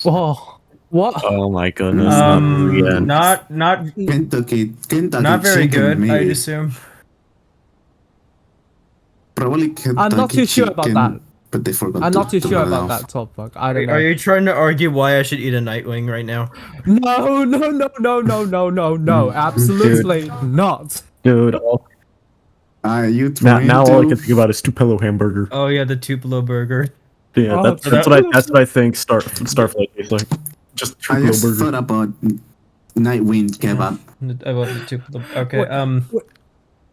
Speaker 3: Whoa, what?
Speaker 4: Oh my goodness!
Speaker 2: Not
Speaker 5: Kentucky
Speaker 2: not very
Speaker 5: chicken,
Speaker 2: good, I'd
Speaker 5: maybe.
Speaker 2: assume.
Speaker 5: Probably Kentucky
Speaker 3: I'm not too sure about
Speaker 5: chicken,
Speaker 3: that.
Speaker 5: but they forgot
Speaker 3: I'm
Speaker 5: to
Speaker 3: not too
Speaker 5: turn
Speaker 3: sure
Speaker 5: it
Speaker 3: about
Speaker 5: off.
Speaker 3: that topic. I don't know.
Speaker 2: Are you trying to argue why I should eat a Nightwing right now?
Speaker 3: No, absolutely not.
Speaker 4: Dude,
Speaker 5: You
Speaker 4: now all I
Speaker 5: trying
Speaker 4: can think about is Tupelo hamburger.
Speaker 2: Oh yeah, the Tupelo burger.
Speaker 4: Yeah,
Speaker 3: Oh,
Speaker 4: that's what I think Starflight tastes like. Just
Speaker 5: I
Speaker 4: Tupelo
Speaker 5: just
Speaker 4: burger.
Speaker 5: thought about Nightwing kebab.
Speaker 2: I love the Tupelo. Okay,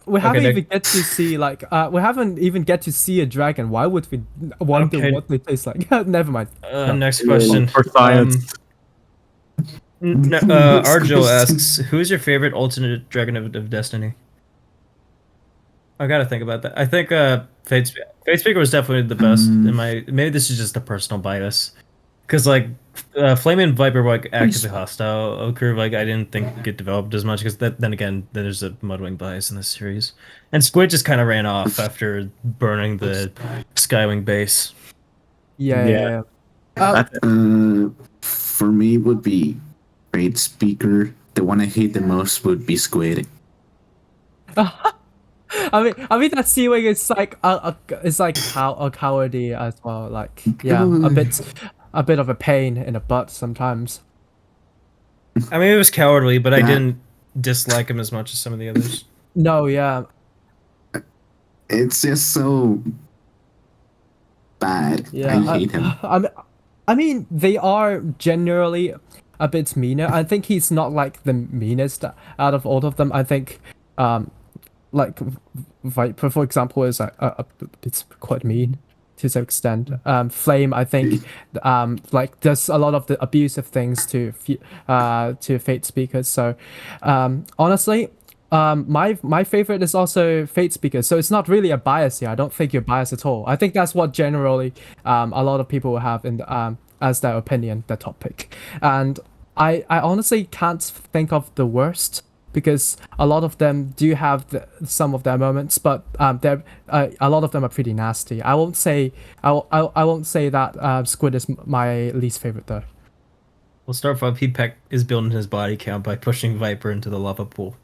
Speaker 3: We haven't
Speaker 2: Nick.
Speaker 3: even get to see we haven't even get to see a dragon. Why would we wonder
Speaker 2: Okay.
Speaker 3: what they taste like? Never mind.
Speaker 2: next question.
Speaker 4: For science.
Speaker 2: Arjo asks, who's your favorite alternate Dragon of Destiny? I gotta think about that. I think Fatespeaker was definitely the best in my. Maybe this is just a personal bias, because like Flaming Viper were like actively hostile. Okur, like I didn't think it developed as much because then again there's a Mudwing bias in this series, and Squid just kind of ran off after burning the Skywing base.
Speaker 3: Yeah.
Speaker 5: For me would be Great Speaker. The one I hate the most would be Squid.
Speaker 3: I mean that Seawing is like it's like a cowardly as well. Like a bit of a pain in the butt sometimes.
Speaker 2: I mean, it was cowardly, but I
Speaker 5: Yeah.
Speaker 2: didn't dislike him as much as some of the others.
Speaker 3: No, yeah.
Speaker 5: It's just so bad.
Speaker 3: Yeah,
Speaker 5: I hate him.
Speaker 3: I mean, they are generally a bit meaner. I think he's not like the meanest out of all of them. I think, like Viper, for example, is it's quite mean to some extent. Flame, I think, like does a lot of the abusive things to Fate Speakers. So, honestly. My favorite is also Fate Speaker, so it's not really a bias here. I don't think you're biased at all. I think that's what generally a lot of people will have in as their opinion, their top pick. And I honestly can't think of the worst because a lot of them do have some of their moments, but they're a lot of them are pretty nasty. I won't say that Squid is my least favorite though.
Speaker 2: We'll start with P-Peck is building his body count by pushing Viper into the lava pool.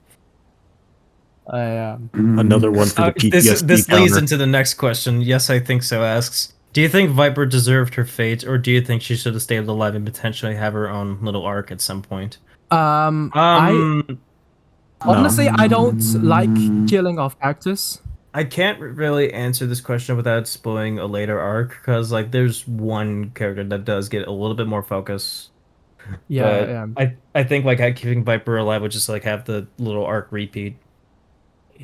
Speaker 4: Another one for the PTSD
Speaker 2: This leads
Speaker 4: counter.
Speaker 2: into the next question. Yes, I think so asks, do you think Viper deserved her fate, or do you think she should have stayed alive and potentially have her own little arc at some point?
Speaker 3: I honestly I don't like killing off actors.
Speaker 2: I can't really answer this question without spoiling a later arc, because like there's one character that does get a little bit more focus.
Speaker 3: Yeah,
Speaker 2: But
Speaker 3: yeah.
Speaker 2: I think like keeping Viper alive would just like have the little arc repeat.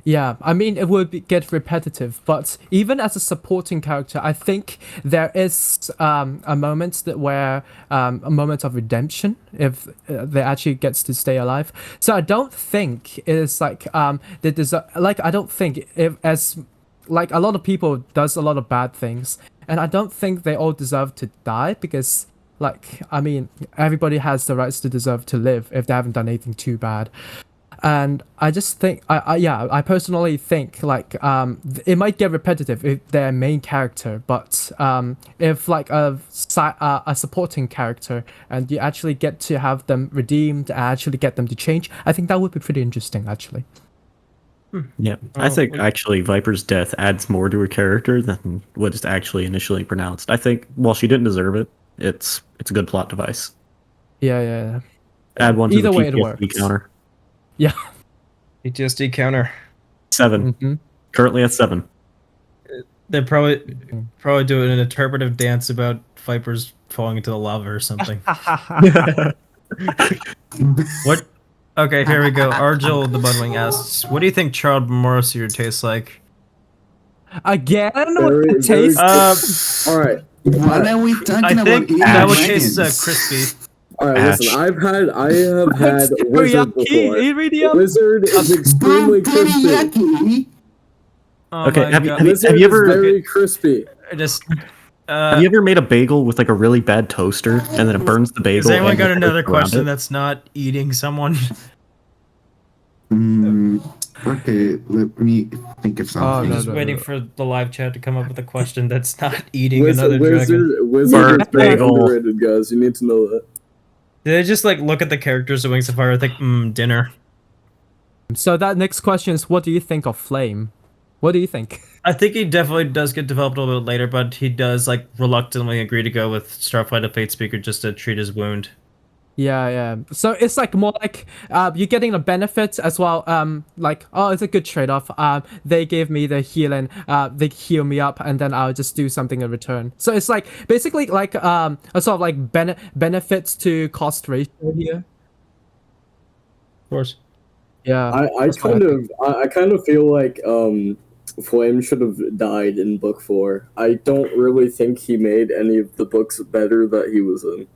Speaker 3: Yeah, I mean, it would get repetitive, but even as a supporting character, I think there is a moment where a moment of redemption if they actually gets to stay alive. So I don't think it's like they deserve. Like I don't think if as like a lot of people does a lot of bad things, and I don't think they all deserve to die because. Like, I mean, everybody has the rights to deserve to live if they haven't done anything too bad. And I just think, I personally think like it might get repetitive if they're main character, but if like a supporting character and you actually get to have them redeemed and actually get them to change, I think that would be pretty interesting actually.
Speaker 4: Yeah, I think actually Viper's death adds more to her character than what is actually initially pronounced. I think while she didn't deserve it, it's a good plot device.
Speaker 3: Yeah.
Speaker 4: Add one to
Speaker 3: Either
Speaker 4: the
Speaker 3: way, it
Speaker 4: PTSD
Speaker 3: works.
Speaker 4: counter.
Speaker 3: Yeah.
Speaker 2: PTSD counter.
Speaker 4: 7.
Speaker 3: Mm-hmm.
Speaker 4: Currently at 7.
Speaker 2: They're probably doing an interpretive dance about Vipers falling into the lava or something. What? Okay, here we go. Argel the Budwing asks, what do you think charred morosir tastes like?
Speaker 3: Again,
Speaker 6: Very-
Speaker 3: with the taste.
Speaker 6: All right.
Speaker 5: What are we talking
Speaker 2: I
Speaker 5: about?
Speaker 2: think
Speaker 5: here,
Speaker 2: that would
Speaker 5: man?
Speaker 2: taste crispy.
Speaker 6: All right,
Speaker 4: Ash.
Speaker 6: listen. I have had Wizard before.
Speaker 3: Iridium.
Speaker 6: Wizard is extremely crispy.
Speaker 5: Teriyaki.
Speaker 2: Oh
Speaker 4: Okay,
Speaker 2: my
Speaker 4: have
Speaker 2: God.
Speaker 4: you
Speaker 6: Wizard
Speaker 4: ever-
Speaker 6: is very crispy.
Speaker 2: I just
Speaker 4: Have you ever made a bagel with like a really bad toaster and then it burns the bagel?
Speaker 2: has anyone
Speaker 4: and
Speaker 2: got
Speaker 4: the
Speaker 2: another
Speaker 4: toast around
Speaker 2: question
Speaker 4: it?
Speaker 2: that's not eating someone?
Speaker 5: Okay, let me think of something.
Speaker 3: no,
Speaker 2: Just
Speaker 3: no.
Speaker 2: waiting for the live chat to come up with a question that's not eating another
Speaker 6: Wizard
Speaker 2: dragon.
Speaker 6: is
Speaker 4: Bird
Speaker 6: very
Speaker 4: bagel.
Speaker 6: underrated, guys. You need to know that.
Speaker 2: Did they just like look at the characters of Wings of Fire and think, dinner?
Speaker 3: So that next question is, what do you think of Flame? What do you think?
Speaker 2: I think he definitely does get developed a little bit later, but he does like reluctantly agree to go with Starflight of Fate Speaker just to treat his wound.
Speaker 3: Yeah. So it's like more like you're getting the benefits as well. Like, oh, it's a good trade-off. They gave me the healing. They heal me up, and then I'll just do something in return. So it's like basically like a sort of like benefits to cost ratio here.
Speaker 2: Of course.
Speaker 3: Yeah.
Speaker 6: I
Speaker 3: that's what I
Speaker 6: kind of feel like Flame should have died in book 4. I don't really think he made any of the books better that he was in.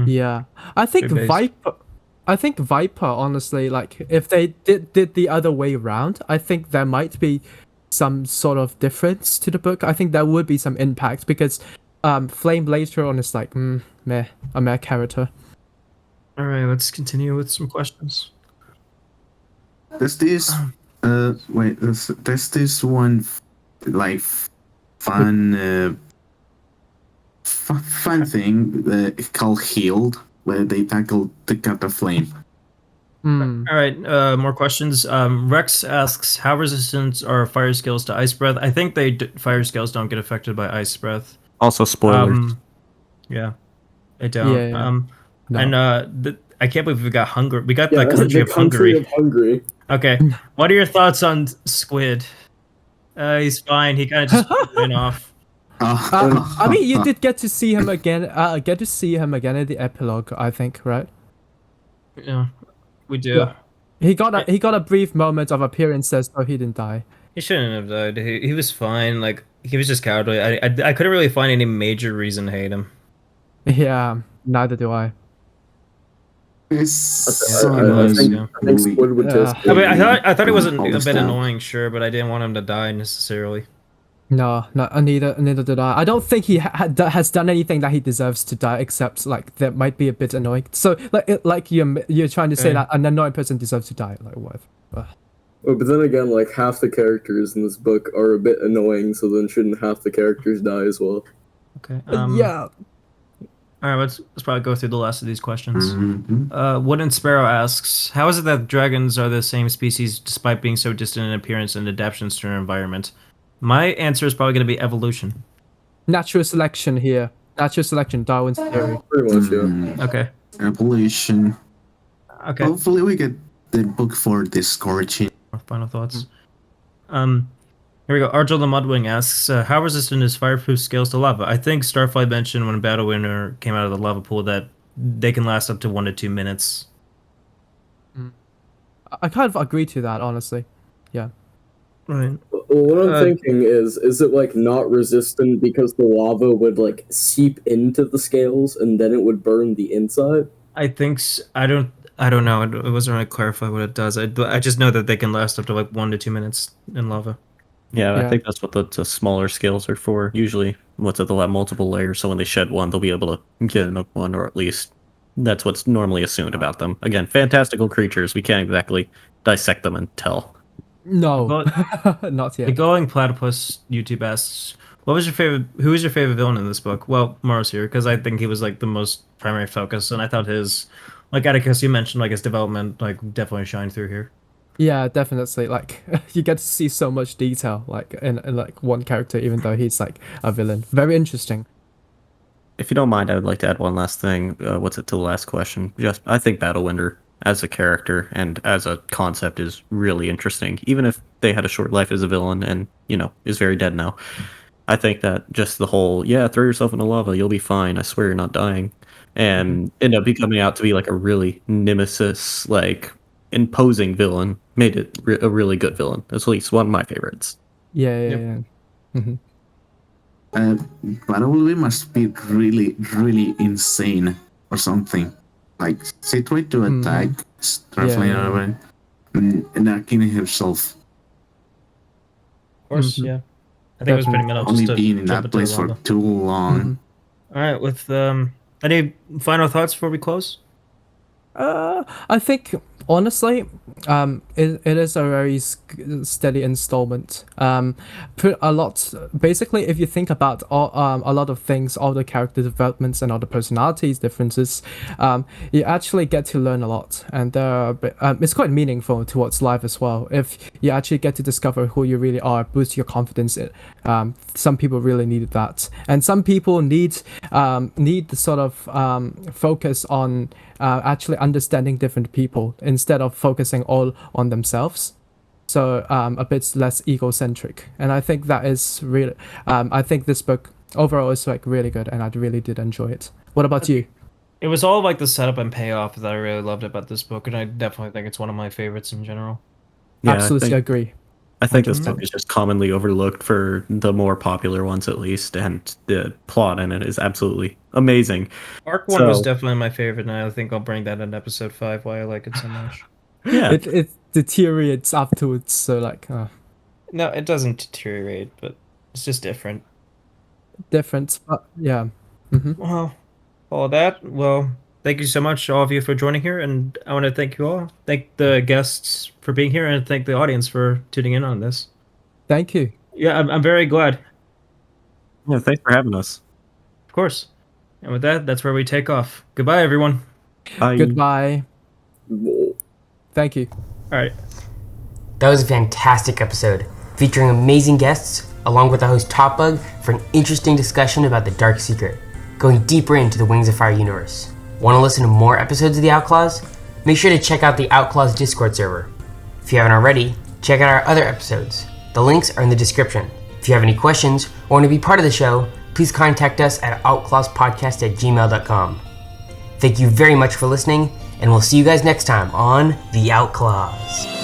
Speaker 3: Yeah, I think
Speaker 2: Good base.
Speaker 3: Viper. Honestly, like if they did the other way around, I think there might be some sort of difference to the book. I think there would be some impact because Flame later on is like a meh character.
Speaker 2: All right, let's continue with some questions.
Speaker 5: There's this there's this one like fun fun thing called Healed, where they tackle the cut of flame.
Speaker 3: Hmm.
Speaker 2: All right, more questions. Rex asks, how resistant are fire skills to ice breath? I think fire skills don't get affected by ice breath.
Speaker 4: Also, spoilers.
Speaker 2: Yeah, they don't.
Speaker 3: Yeah. No.
Speaker 2: And I can't believe we got Hungary. We got
Speaker 6: Yeah,
Speaker 2: the country of Hungary.
Speaker 6: of Hungary.
Speaker 2: Okay, what are your thoughts on Squid? He's fine. He kind of just went off.
Speaker 3: I mean, you did get to see him again. Get to see him again in the epilogue. I think, right?
Speaker 2: Yeah, we do.
Speaker 3: Yeah. He got a brief moment of appearances, so he didn't die.
Speaker 2: He shouldn't have died. He was fine. Like he was just cowardly. I couldn't really find any major reason to hate him.
Speaker 3: Yeah, neither do I.
Speaker 5: It's so
Speaker 6: I
Speaker 5: annoying.
Speaker 6: think Squid would taste
Speaker 3: Yeah.
Speaker 2: I mean, I thought he wasn't
Speaker 5: All
Speaker 2: a
Speaker 5: this
Speaker 2: bit
Speaker 5: time.
Speaker 2: annoying, sure, but I didn't want him to die necessarily.
Speaker 3: No, neither did I. I don't think he has done anything that he deserves to die, except like that might be a bit annoying. So like you're trying to say that an annoying person deserves to die, like what?
Speaker 6: But then again, like half the characters in this book are a bit annoying, so then shouldn't half the characters die as well?
Speaker 2: Okay.
Speaker 3: Yeah.
Speaker 2: All right, let's probably go through the last of these questions.
Speaker 5: Mhm.
Speaker 2: Wooden Sparrow asks, how is it that dragons are the same species despite being so distant in appearance and adaptations to their environment? My answer is probably going to be evolution.
Speaker 3: Natural selection here. Natural selection, Darwin's theory.
Speaker 6: Pretty much, yeah.
Speaker 2: Okay.
Speaker 5: Evolution.
Speaker 2: Okay.
Speaker 5: Hopefully we get the book for discouraging.
Speaker 2: Final thoughts. Here we go. Argel the Mudwing asks, how resistant is fireproof scales to lava? I think Starfly mentioned when Battle Winner came out of the lava pool that they can last up to 1 to 2 minutes.
Speaker 3: I kind of agree to that, honestly. Yeah.
Speaker 2: Right.
Speaker 6: Well, what I'm thinking is it like not resistant because the lava would like seep into the scales and then it would burn the inside?
Speaker 2: I think I don't know. It wasn't really clarified what it does. I just know that they can last up to like 1 to 2 minutes in lava.
Speaker 4: Yeah, I
Speaker 3: Yeah.
Speaker 4: think that's what the smaller scales are for. Usually, they'll have multiple layers, so when they shed one, they'll be able to get another one, or at least that's what's normally assumed about them. Again, fantastical creatures. We can't exactly dissect them and tell.
Speaker 3: No, not
Speaker 2: The
Speaker 3: yet.
Speaker 2: Going Platypus YouTube asks, who was your favorite villain in this book? Well, Morrow's here, because I think he was like the most primary focus, and I thought his, like Atticus, you mentioned, like his development, like definitely shined through here.
Speaker 3: Yeah, definitely. Like you get to see so much detail, like in like one character, even though he's like a villain. Very interesting.
Speaker 4: If you don't mind, I would like to add one last thing. To the last question? I think Battlewinder as a character and as a concept is really interesting. Even if they had a short life as a villain and is very dead now, I think that just the whole throw yourself in the lava, you'll be fine. I swear you're not dying, and end up becoming out to be like a really nemesis, like imposing villain, made it a really good villain. That's at least one of my favorites.
Speaker 3: Yeah.
Speaker 5: Battle must be really, really insane or something. Like, situate to attack, traveling over, and not killing himself.
Speaker 2: Of course, yeah. I think it was pretty minimal.
Speaker 5: Only
Speaker 2: just to
Speaker 5: being in
Speaker 2: jump
Speaker 5: that
Speaker 2: into
Speaker 5: place
Speaker 2: the
Speaker 5: for
Speaker 2: lava.
Speaker 5: too long.
Speaker 2: All right, with any final thoughts before we close?
Speaker 3: I think honestly, it is a very steady installment. Basically, if you think about a lot of things, all the character developments and all the personalities differences, you actually get to learn a lot, and it's quite meaningful towards life as well. If you actually get to discover who you really are, boost your confidence. Some people really needed that, and some people need the sort of focus on actually understanding different people instead of focusing all on themselves. So a bit less egocentric, and I think that is really. I think this book overall is like really good, and I really did enjoy it. What about you?
Speaker 2: It was all like the setup and payoff that I really loved about this book, and I definitely think it's one of my favorites in general.
Speaker 4: Yeah,
Speaker 3: Absolutely agree.
Speaker 4: I think this book is just commonly overlooked for the more popular ones, at least, and the plot in it is absolutely amazing.
Speaker 2: Arc 1 was definitely my favorite, and I think I'll bring that in episode 5, why I like it so much.
Speaker 4: Yeah,
Speaker 3: It deteriorates afterwards, so like
Speaker 2: No, it doesn't deteriorate, but it's just different.
Speaker 3: different, but yeah.
Speaker 2: Well, all that, thank you so much, all of you, for joining here, and I want to thank you all. Thank the guests for being here, and thank the audience for tuning in on this.
Speaker 3: Thank you.
Speaker 2: Yeah, I'm very glad.
Speaker 4: Yeah, thanks for having us.
Speaker 2: Of course. And with that, that's where we take off. Goodbye, everyone.
Speaker 4: Bye.
Speaker 3: Goodbye. Thank you.
Speaker 2: All right.
Speaker 1: That was a fantastic episode, featuring amazing guests, along with the host TopBug, for an interesting discussion about the Dark Secret, going deeper into the Wings of Fire universe. Want to listen to more episodes of the Outclaws? Make sure to check out the Outclaws Discord server. If you haven't already, check out our other episodes. The links are in the description. If you have any questions or want to be part of the show, please contact us at outclawspodcast@gmail.com. Thank you very much for listening, and we'll see you guys next time on The Outclaws.